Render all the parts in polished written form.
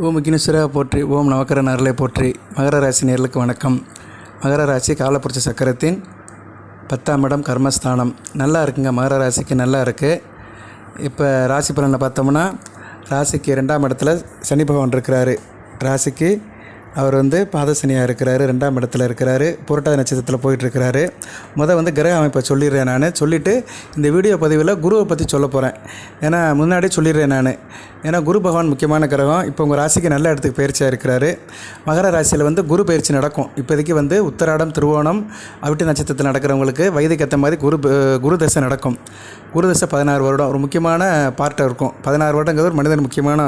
ஓம் விக்னேஸ்வரா போற்றி, ஓம் நவக்கரன் அருளை போற்றி. மகர ராசி நேயர்களுக்கு வணக்கம். மகர ராசி காலப்புருஷ சக்கரத்தின் 10ஆம் இடம் கர்மஸ்தானம். நல்லா இருக்குங்க, மகர ராசிக்கு நல்லா இருக்குது. இப்போ ராசி பலனை பார்த்தோம்னா, ராசிக்கு 2ஆம் இடத்துல சனி பகவான் இருக்கிறாரு. ராசிக்கு அவர் பாதசனியாக இருக்கிறாரு, 2ஆம் இடத்துல இருக்கிறாரு, புரட்டாதி நட்சத்திரத்தில் போயிட்டுருக்கிறாரு. கிரக அமைப்பை சொல்லிடுறேன். நான் சொல்லிவிட்டு இந்த வீடியோ பதிவில் குருவை பற்றி சொல்ல போகிறேன். ஏன்னா முன்னாடி சொல்லிடுறேன் நான். ஏன்னா குரு பகவான் முக்கியமான கிரகம். இப்போ உங்கள் ராசிக்கு நல்ல இடத்துக்கு பயிற்சியாக இருக்கிறாரு. மகர ராசியில் குரு பயிற்சி நடக்கும். இப்போதைக்கு உத்தராடம், திருவோணம், அவிட்ட நட்சத்திரத்தில் நடக்கிறவங்களுக்கு வயதுக்கு ஏற்ற மாதிரி குரு தசை நடக்கும். குரு தசை 16 வருடம் ஒரு முக்கியமான பார்ட்டாக இருக்கும். 16 வருடங்கிறது ஒரு மனிதன் முக்கியமான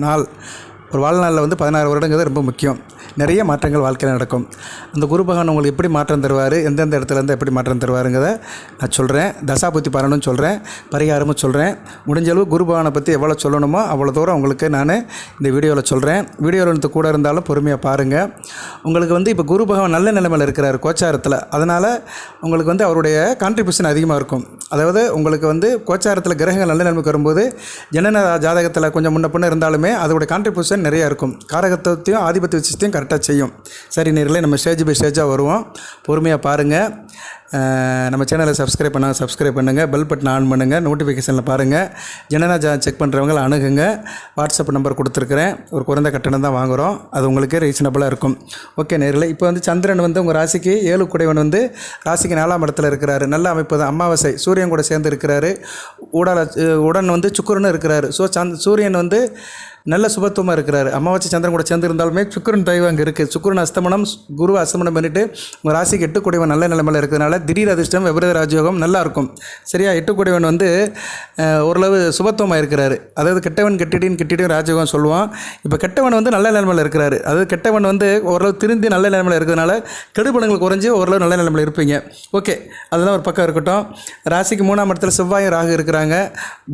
நாள். ஒரு வாழ்நாளில் 16 வருடங்கிறது ரொம்ப முக்கியம். நிறைய மாற்றங்கள் வாழ்க்கையில் நடக்கும். அந்த குரு பகவான் உங்களுக்கு எப்படி மாற்றம் தருவார், எந்தெந்த இடத்துலேருந்து எப்படி மாற்றம் தருவாருங்கிறத நான் சொல்கிறேன். தசாபுத்தி பலனும் சொல்கிறேன், பரிகாரமும் சொல்கிறேன். முடிஞ்சளவு குரு பகவானை பற்றி எவ்வளோ சொல்லணுமோ அவ்வளோ தூரம் உங்களுக்கு நான் இந்த வீடியோவில் சொல்கிறேன். வீடியோவில் கூட இருந்தாலும் பொறுமையாக பாருங்கள். உங்களுக்கு இப்போ குரு பகவான் நல்ல நிலைமையில் இருக்கிறார் கோச்சாரத்தில். அதனால் உங்களுக்கு அவருடைய கான்ட்ரிபியூஷன் அதிகமாக இருக்கும். அதாவது உங்களுக்கு கோச்சாரத்தில் கிரகங்கள் நல்ல நிலைமைக்கு வரும்போது ஜனன ஜாதகத்தில் கொஞ்சம் முன்ன பின்ன இருந்தாலுமே அதோடைய கான்ட்ரிபியூஷன் நிறையா இருக்கும். காரகத்துவத்தையும் ஆதிபத்திய விஷயத்தையும் கரெக்டாக செய்யும். சரி நேயர்களே, நம்ம ஸ்டேஜ் பை ஸ்டேஜாக வருவோம். பொறுமையாக பாருங்கள். நம்ம சேனலை சப்ஸ்கிரைப் பண்ணுங்கள். பெல் பட்டன் ஆன் பண்ணுங்கள். நோட்டிஃபிகேஷனில் பாருங்கள். ஜனனா செக் பண்ணுறவங்களை அணுகுங்க. வாட்ஸ்அப் நம்பர் கொடுத்துருக்குறேன். ஒரு குறைந்த கட்டணம் தான் வாங்குகிறோம். அது உங்களுக்கு ரீசனபிளாக இருக்கும். ஓகே நேயர்களே, இப்போ சந்திரன் உங்கள் ராசிக்கு 7 குடைவன் ராசிக்கு 4ஆம் இடத்துல இருக்கிறாரு. நல்ல அமைப்பு தான். அமாவாசை சூரியன் கூட சேர்ந்து இருக்கிறாரு. உடன் சுக்கிரனும் இருக்கிறாரு. ஸோ சூரியன் நல்ல சுபத்துவமாக இருக்கிறார். அமாவாசை சந்திரன் கூட சேர்ந்து இருந்தாலுமே சுக்கிரன் தயவு அங்கே இருக்குது. சுக்கிரன் அஸ்தமனம், குரு அஸ்தமனம் பண்ணிவிட்டு உங்கள் ராசிக்கு 8 குடைவன் நல்ல நிலைமையில் இருக்கிறதுனால திடீர் அதிர்ஷ்டம், விபரீத ராஜயோகம் நல்லாயிருக்கும். சரியா, 8 குடைவன் ஓரளவு சுபத்துவமாக இருக்கிறாரு. அதாவது கெட்டவன் கெட்டிடின்னு ராஜயோகம் சொல்லுவான். இப்போ கெட்டவன் நல்ல நிலைமையில் இருக்கிறாரு. அதாவது கெட்டவன் ஓரளவு திருந்தி நல்ல நிலைமையில் இருக்கிறதுனால கெடுபலங்கள் குறைஞ்சி ஓரளவு நல்ல நிலைமையில் இருப்பீங்க. ஓகே, அதெல்லாம் ஒரு பக்கம் இருக்கட்டும். ராசிக்கு 3ஆம் இடத்துல செவ்வாயும் ராகு இருக்கிறாங்க.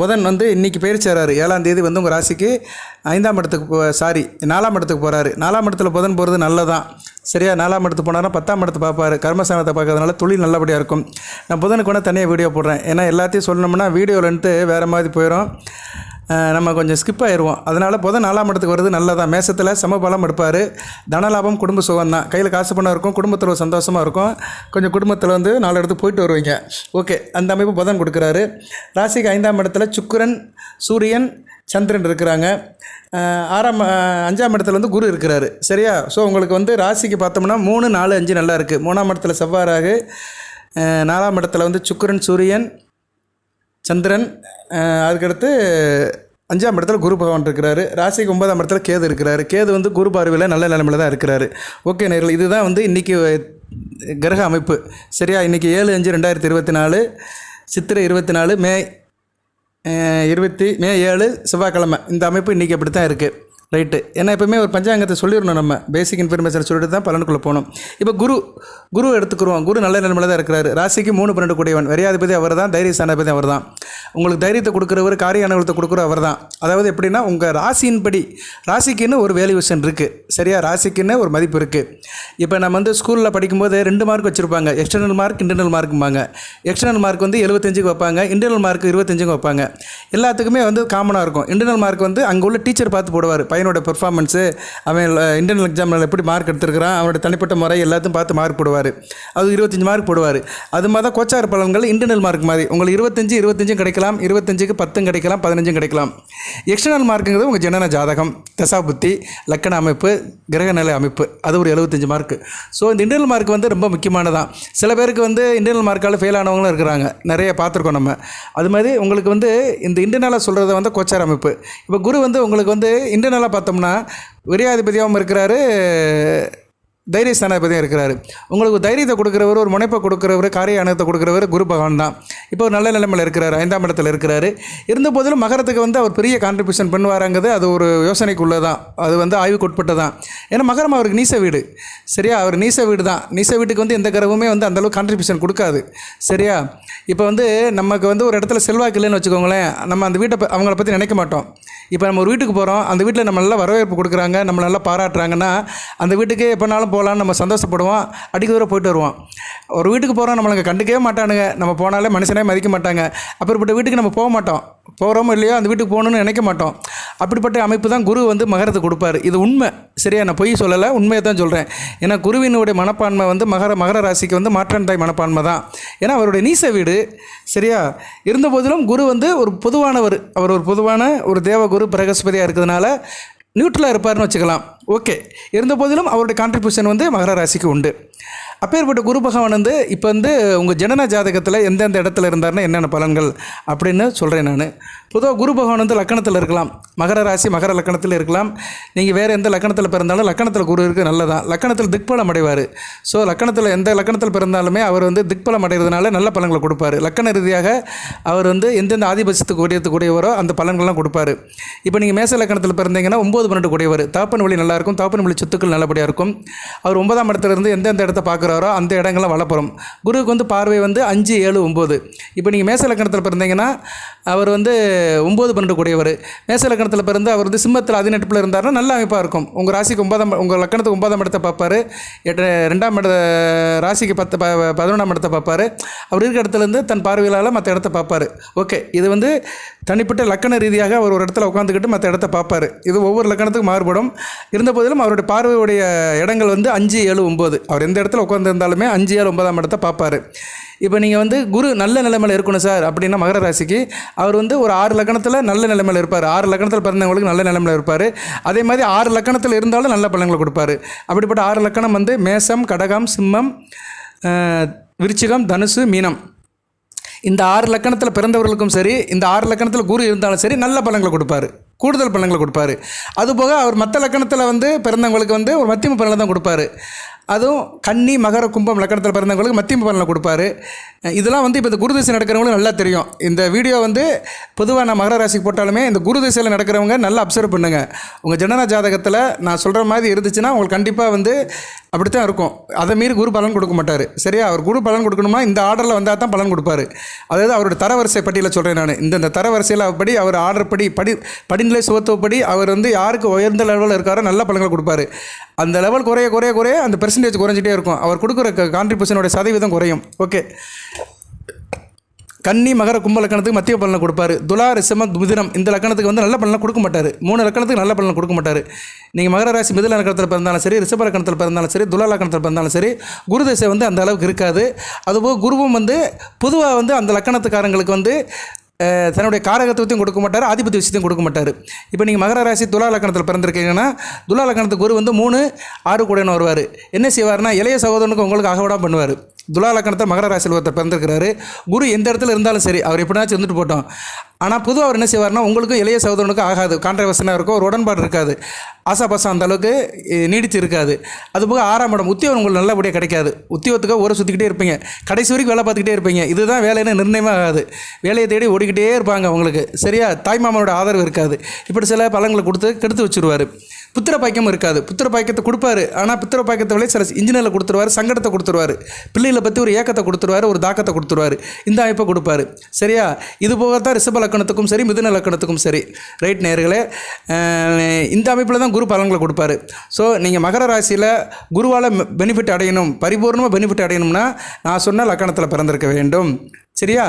புதன் இன்றைக்கி பயிற்சி ஆறாரு. 7ஆம் தேதி உங்கள் ராசிக்கு 4ஆம் இடத்துக்கு போகிறாரு. 4ஆம் இடத்துல புதன் போகிறது நல்லதான். சரியா, 4ஆம் இடத்துக்கு போனார்னா 10ஆம் இடத்தை பார்ப்பார். கர்மஸ்தானத்தை பார்க்கறதுனால தொழில் நல்லபடியாக இருக்கும். நான் புதனுக்கு தனியாக வீடியோ போடுறேன். ஏன்னா எல்லாத்தையும் சொல்லணும்னா வீடியோவில்ன்ட்டு வேறு மாதிரி போயிடும். நம்ம கொஞ்சம் ஸ்கிப் ஆயிடுவோம். அதனால் புதன் 4ஆம் இடத்துக்கு வருது நல்லதான். மேசத்தில் சமபலம் எடுப்பார். தனலாபம், குடும்ப சுகம் தான். கையில் காசு பணம் இருக்கும். குடும்பத்தில் சந்தோஷமாக இருக்கும். கொஞ்சம் குடும்பத்தில் 4 இடத்துக்கு போயிட்டு வருவீங்க. ஓகே, அந்த அமைப்பு புதன் கொடுக்குறாரு. ராசிக்கு 5ஆம் இடத்துல சுக்கிரன், சூரியன், சந்திரன் இருக்கிறாங்க. 5ஆம் இடத்துல குரு இருக்கிறாரு. சரியா, ஸோ உங்களுக்கு ராசிக்கு பார்த்தோம்னா 3, 4, 5 நல்லா இருக்குது. 3ஆம் இடத்துல செவ்வாறாக, 4ஆம் இடத்துல சுக்கிரன், சூரியன், சந்திரன், அதுக்கடுத்து 5ஆம் இடத்துல குரு பகவான் இருக்கிறாரு. ராசிக்கு 9ஆம் இடத்துல கேது இருக்கிறாரு. கேது குரு பார்வையில் நல்ல நிலைமையில் தான் இருக்கிறாரு. ஓகே நேயர்களே, இதுதான் இன்றைக்கி கிரக அமைப்பு. சரியா, இன்றைக்கி 7/5/2024 சித்திரை 24 மே 7 செவ்வாய்க்கிழமை. இந்த அமைப்பு இன்றைக்கி அப்படி தான் இருக்குது. ரைட்டு. ஏன்னா எப்போவுமே ஒரு பஞ்சாங்கத்தை சொல்லிடணும். நம்ம பேசிக் இன்ஃபர்மேஷன் சொல்லிட்டு தான் பலனுக்குள்ளே போகணும். இப்போ குரு எடுத்துக்கிறோம். குரு நல்ல நிலைமையில் தான் இருக்கிறாரு. ராசிக்கு 3, 12 கூடியவன். விரையாதிபதி அவர் தான். தைரிய ஸ்தானாதிபதி அவர் தான். உங்களுக்கு தைரியத்தை கொடுக்குறவர், காரிய அனுகூலத்தை கொடுக்குறவர் அவர் தான். அதாவது எப்படின்னா உங்கள் ராசியின்படி ராசிக்குன்னு ஒரு வேல்யூஷன் இருக்குது. சரியா, ராசிக்குன்னு ஒரு மதிப்பு இருக்குது. இப்போ நம்ம ஸ்கூலில் படிக்கும்போது 2 மார்க் வச்சுருப்பாங்க. எக்ஸ்டர்னல் மார்க், இன்டர்னல் மார்க்கும்பாங்க. எக்ஸ்டர்னல் மார்க் 75க்கு வைப்பாங்க. இன்டர்னல் மார்க் 25க்கு வைப்பாங்க. எல்லாத்துக்குமே காமனாக இருக்கும். இன்டர்னல் மார்க் அங்கே உள்ள டீச்சர் பார்த்து போடுவார். பையனோட பெர்ஃபார்மன்ஸு, அவன் இன்டர்னல் எக்ஸாமில் எப்படி மார்க் எடுத்துருக்கிறான், அவனோட தனிப்பட்ட முறை எல்லாத்தையும் பார்த்து மார்க் போடுவார். அது 25 மார்க் போடுவார். அது மாதிரி தான் கோச்சார பலன்கள் இன்டர்னல் மார்க் மாதிரி உங்களுக்கு 25 கிடைக்கலாம், 25க்கு 10 கிடைக்கலாம், 15 கிடைக்கலாம். எக்ஸ்டர்னல் மார்க்குங்கிறது உங்கள் ஜனன ஜாதகம், தசாபுத்தி, லக்கண அமைப்பு, கிரகநிலை அமைப்பு, அது ஒரு 75 மார்க்கு. ஸோ இந்த இன்டர்னல் மார்க் ரொம்ப முக்கியமானதான். சில பேருக்கு இன்டர்னல் மார்க்கால் ஃபெயில் ஆனவங்களும் இருக்கிறாங்க. நிறைய பார்த்துருக்கோம் நம்ம. அது மாதிரி உங்களுக்கு இந்த இன்டர்னலாக சொல்கிறத கோச்சார அமைப்பு. இப்போ குரு உங்களுக்கு இன்டர்னலாக பார்த்தோம்னா விரையாதிபதியாகவும் இருக்கிறாரு, தைரிய ஸ்தானாதிபதியும் இருக்கிறாரு. உங்களுக்கு தைரியத்தை கொடுக்குறவர், ஒரு முனைப்பை கொடுக்குறவர், காரிய அனுகத்தை கொடுக்குறவர் குரு பகவான் தான். இப்போ ஒரு நல்ல நிலைமையில் இருக்கிறார். 5ஆம் இடத்துல இருக்கிறாரு. இருந்த போதிலும் மகரத்துக்கு அவர் பெரிய கான்ட்ரிபியூஷன் பண்ணுவாராங்கிறது அது ஒரு யோசனைக்குள்ளே தான். அது ஆய்வுக்கு உட்பட்டு தான். ஏன்னா மகரம் அவருக்கு நீச வீடு. சரியா, அவர் நீச வீடு தான். நீச வீட்டுக்கு எந்த கிரகமுமே அந்தளவுக்கு கான்ட்ரிபியூஷன் கொடுக்காது. சரியா, இப்போ நமக்கு ஒரு இடத்துல செல்வாக்கு இல்லைன்னு வச்சுக்கோங்களேன், நம்ம அந்த வீட்டை அவங்கள பற்றி நினைக்க மாட்டோம். இப்போ நம்ம ஒரு வீட்டுக்கு போகிறோம், அந்த வீட்டில் நம்ம நல்லா வரவேற்பு கொடுக்குறாங்க, நம்ம நல்லா பாராட்டுறாங்கன்னா அந்த வீட்டுக்கு எப்போனாலும் போகலான்னு நம்ம சந்தோஷப்படுவோம், அடிக்க தூரம் போயிட்டு வருவோம். ஒரு வீட்டுக்கு போகிறோம், நம்மளுக்கு கண்டுக்கவே மாட்டானுங்க, நம்ம போனாலே மனுஷனே மதிக்க மாட்டாங்க. அப்படிப்பட்ட வீட்டுக்கு நம்ம போக மாட்டோம், போகிறோமோ இல்லையோ அந்த வீட்டுக்கு போகணுன்னு நினைக்க மாட்டோம். அப்படிப்பட்ட அமைப்பு தான் குரு வந்து மகரத்துக்கு கொடுப்பாரு. இது உண்மை, சரியா? நான் பொய் சொல்லலை, உண்மையை தான் சொல்கிறேன். ஏன்னா குருவினுடைய மனப்பான்மை வந்து மகர ராசிக்கு வந்து மாற்றான் தாய் மனப்பான்மை தான். ஏன்னா அவருடைய நீச வீடு, சரியா? இருந்த போதிலும் குரு வந்து ஒரு பொதுவானவர், அவர் ஒரு பொதுவான ஒரு தேவகுரு பிரகஸ்பதியாக இருக்கிறதுனால நியூட்ரலாக இருப்பார்னு வச்சுக்கலாம். ஓகே, இருந்த போதிலும் அவருடைய கான்ட்ரிபியூஷன் வந்து மகர ராசிக்கு உண்டு. அப்பேற்பட்ட குரு பகவான் வந்து இப்போ வந்து உங்கள் ஜனன ஜாதகத்தில் எந்தெந்த இடத்துல இருந்தார்னா என்னென்ன பலன்கள் அப்படின்னு சொல்கிறேன் நான். பொதுவாக குரு பகவான் வந்து லக்கணத்தில் இருக்கலாம், மகர ராசி மகர லக்கணத்தில் இருக்கலாம். நீங்கள் வேறு எந்த லக்கணத்தில் பிறந்தாலும் லக்கணத்தில் குரு இருக்குது, நல்லதான். லக்கணத்தில் திக்பலம் அடைவார். ஸோ லக்கணத்தில் எந்த லக்கணத்தில் பிறந்தாலுமே அவர் வந்து திக்பலம் அடைகிறதுனால நல்ல பலன்களை கொடுப்பார். லக்கண ரீதியாக அவர் வந்து எந்தெந்த ஆதிபட்சத்துக்கு கூடியவரோ அந்த பலன்கள்லாம் கொடுப்பார். இப்போ நீங்கள் மேச லக்கணத்தில் பிறந்தீங்கன்னா 9-12 கூடியவர், தாப்பன் வழி நல்லாயிருக்கும், தாப்பன் வழி சொத்துக்கள் நல்லபடியாக இருக்கும். அவர் 9ஆம் இடத்துலேருந்து எந்தெந்த இடத்த பார்க்குறாரோ அந்த இடங்கள்லாம் வளப்படும். குருவுக்கு வந்து பார்வை வந்து 5, 7, 9. இப்போ நீங்கள் மேச லக்கணத்தில் பிறந்தீங்கன்னா அவர் வந்து 9-12 கூடியவர். மேச லக்கணத்தில் பிறந்து அவர் வந்து சிம்மத்தில் அதிநட்பில் இருந்தார்னா நல்ல அமைப்பாக இருக்கும். உங்கள் ராசிக்கு 9ஆம், உங்கள் லக்கணத்துக்கு 9ஆம் இடத்தை பார்ப்பார், 2ஆம் இட ராசிக்கு 11ஆம் இடத்தை பார்ப்பார். அவர் இருக்கிற இடத்துலேருந்து தன் பார்வையால் மற்ற இடத்த பார்ப்பார். ஓகே, இது வந்து தனிப்பட்ட லக்கண ரீதியாக அவர் ஒரு இடத்துல உட்காந்துக்கிட்டு மற்ற இடத்த பார்ப்பார். இது ஒவ்வொரு லக்கணத்துக்கும் மாறுபடும். இருந்த போதிலும் அவருடைய பார்வையுடைய இடங்கள் வந்து 5, 7, 9. அவர் எந்த இடத்துல உட்காந்துருந்தாலுமே 5, 7, 9ஆம் இடத்தை பார்ப்பார். இப்போ நீங்கள் வந்து குரு நல்ல நிலைமையில் இருக்கணும் சார் அப்படின்னா மகர ராசிக்கு அவர் வந்து ஒரு 6 லக்கணத்தில் நல்ல நிலைமையில் இருப்பார். 6 லக்கணத்தில் பிறந்தவங்களுக்கு நல்ல நிலைமையில் இருப்பார். அதே மாதிரி 6 லக்கணத்தில் இருந்தாலும் நல்ல பலன்களை கொடுப்பார். அப்படிப்பட்ட 6 லக்கணம் வந்து மேசம், கடகம், சிம்மம், விருச்சிகம், தனுசு, மீனம். இந்த 6 லக்கணத்தில் பிறந்தவர்களுக்கும் சரி, இந்த 6 லக்கணத்தில் குரு இருந்தாலும் சரி நல்ல பலன்களை கொடுப்பார், கூடுதல் பலன்களை கொடுப்பார். அதுபோக அவர் மற்ற லக்கணத்தில் வந்து பிறந்தவங்களுக்கு வந்து ஒரு மத்தியம பலனை தான் கொடுப்பார். அதுவும் கன்னி, மகர, கும்பம் லக்கணத்தில் பிறந்தவங்களுக்கு மத்தியம பலனை கொடுப்பாரு. இதெல்லாம் வந்து இப்போ இந்த குரு திசை நடக்கிறவங்களுக்கு நல்லா தெரியும். இந்த வீடியோ வந்து பொதுவாக நான் மகர ராசிக்கு போட்டாலுமே இந்த குரு திசையில் நடக்கிறவங்க நல்லா அப்சர்வ் பண்ணுங்கள். உங்கள் ஜனன ஜாதகத்தில் நான் சொல்கிற மாதிரி இருந்துச்சுன்னா உங்களுக்கு கண்டிப்பாக வந்து அப்படித்தான் இருக்கும். அதை மீறி குரு பலன் கொடுக்க மாட்டார், சரியா? அவர் குரு பலன் கொடுக்கணுமா இந்த ஆர்டரில் வந்தால் தான் பலன் கொடுப்பார். அதாவது அவரோட தரவரிசை பட்டியலில் சொல்கிறேன் நான். இந்த தரவரிசையில் படி அவர் ஆர்டர் படிநிலை சுகத்துவப்படி அவர் வந்து யாருக்கு உயர்ந்த லெவலில் இருக்காரோ நல்ல பலன்களை கொடுப்பார். அந்த லெவல் குறைய அந்த பெர்சன்டேஜ் குறைஞ்சிட்டே இருக்கும். அவர் கொடுக்குற கான்ட்ரிபியூஷனோட சதவீதம் குறையும். ஓகே, கன்னி, மகர, கும்ப லக்கணத்துக்கு மத்திய பலனை கொடுப்பார். துலா, ரிஷபம், மிதுனம் இந்த லக்கணத்துக்கு வந்து நல்ல பலனை கொடுக்க மாட்டார். 3 லக்கணத்துக்கு நல்ல பலனை கொடுக்க மாட்டார். நீங்கள் மகர ராசி மிதுன லக்கணத்தில் பிறந்தாலும் சரி, ரிஷப லக்கணத்தில் பிறந்தாலும் சரி, துலா லக்கணத்தில் பிறந்தாலும் சரி, குரு திசை வந்து அந்த அளவுக்கு இருக்காது. அதுபோக குருவும் வந்து பொதுவாக வந்து அந்த லக்கணத்துக்காரங்களுக்கு வந்து தன்னுடைய காரகத்துவத்தையும் கொடுக்க மாட்டார், ஆதிபத்திய விஷயத்தையும் கொடுக்க மாட்டார். இப்போ நீங்கள் மகர ராசி துலா லக்கணத்தில் பிறந்திருக்கீங்கன்னா துலா லக்கணத்துக்கு குரு வந்து 3, 6 கூடன்னு வருவார். என்ன செய்வார்னா இளைய சகோதரனுக்கு உங்களுக்கு ஆகவிடாம பண்ணுவார். துலா லக்கணத்தில் மகர ராசியில் ஒருத்தர் பிறந்திருக்கிறாரு. குரு எந்த இடத்துல இருந்தாலும் சரி, அவர் எப்படினாச்சும் இருந்துட்டு போட்டோம். ஆனால் பொதுவாக அவர் என்ன செய்வார்னா உங்களுக்கும் இளைய சகோதரனுக்கும் ஆகாது, கான்ட்ரவர்ஷனாக இருக்கும், ஒரு உடன்பாடு இருக்காது, ஆசாபாசம் அந்த அளவுக்கு நீடித்து இருக்காது. அதுபோக 6ஆம் இடம் உத்தியோகம் உங்களுக்கு நல்லபடியாக கிடைக்காது. உத்தியோகத்துக்காக ஒரு சுற்றிக்கிட்டே இருப்பீங்க, கடைசி வரைக்கும் வேலை பார்த்துக்கிட்டே இருப்பீங்க. இதுதான் வேலைன்னு நிர்ணயமாக ஆகாது. வேலையை தேடி ஓடிக்கிட்டே இருப்பாங்க அவங்களுக்கு, சரியா? தாய்மாமனோட ஆதரவு இருக்காது. இப்படி சில பலன்களை கொடுத்து கெடுத்து வச்சுருவார். புத்திர பாக்கியம் இருக்காது. புத்திர பாக்கியத்தை கொடுப்பாரு, ஆனால் புத்திர பாக்கியத்தை விட சில இன்ஜினியரில் கொடுத்துருவார், சங்கடத்தை கொடுத்துருவார், பிள்ளைகளை பற்றி ஒரு ஏக்கத்தை கொடுத்துருவார், ஒரு தாக்கத்தை கொடுத்துருவார். இந்த அமைப்பை கொடுப்பாரு, சரியா? இது போகத்தான் ரிஷப லக்கணத்துக்கும் சரி, மிதுன லக்கணத்துக்கும் சரி. ரைட் நேயர்களே, இந்த அமைப்பில் தான் குரு பலன்களை கொடுப்பாரு. ஸோ நீங்கள் மகர ராசியில் குருவால் பெனிஃபிட் அடையணும், பரிபூர்ணமாக பெனிஃபிட் அடையணும்னா நான் சொன்ன லக்கணத்தில் பிறந்திருக்க வேண்டும், சரியா?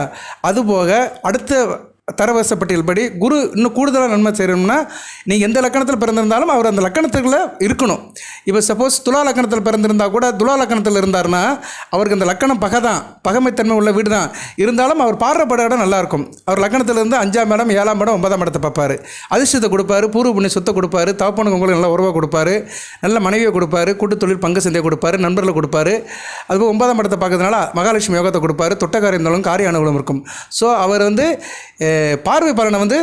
அதுபோக அடுத்த தரவரிசைப்பட்டியல் படி குரு இன்னும் கூடுதலாக நன்மை செய்யணும்னா நீங்கள் எந்த லக்கணத்தில் பிறந்திருந்தாலும் அவர் அந்த லக்கணத்துக்குள்ளே இருக்கணும். இப்போ சப்போஸ் துலா லக்கணத்தில் பிறந்திருந்தால் கூட துலா லக்கணத்தில் இருந்தார்னா அவருக்கு அந்த லக்கணம் பகைமைத்தன்மை உள்ள வீடு தான் இருந்தாலும் அவர் பாடுறப்பட இடம் நல்லாயிருக்கும். அவர் லக்கணத்திலேருந்து 5ஆம் இடம், 7ஆம் இடம், 9ஆம் இடத்தை பார்ப்பார். அதிர்ஷ்டத்தை கொடுப்பாரு, பூர்வ புண்ணிய சொத்தை கொடுப்பாரு, தகப்பனுக்கு உங்களுக்கு நல்ல உறவை கொடுப்பாரு, நல்ல மனைவியை கொடுப்பாரு, கூட்டு தொழில் பங்கு சந்தையை கொடுப்பாரு, நண்பர்களை கொடுப்பாரு. அதுபோல் 9ஆம் இடத்தை பார்க்கறதுனால மகாலட்சுமி யோகத்தை கொடுப்பாரு, தொட்டக்கார இருந்தாலும் காரிய அனுகூலம் இருக்கும். ஸோ அவர் வந்து பார்வை பலனை வந்து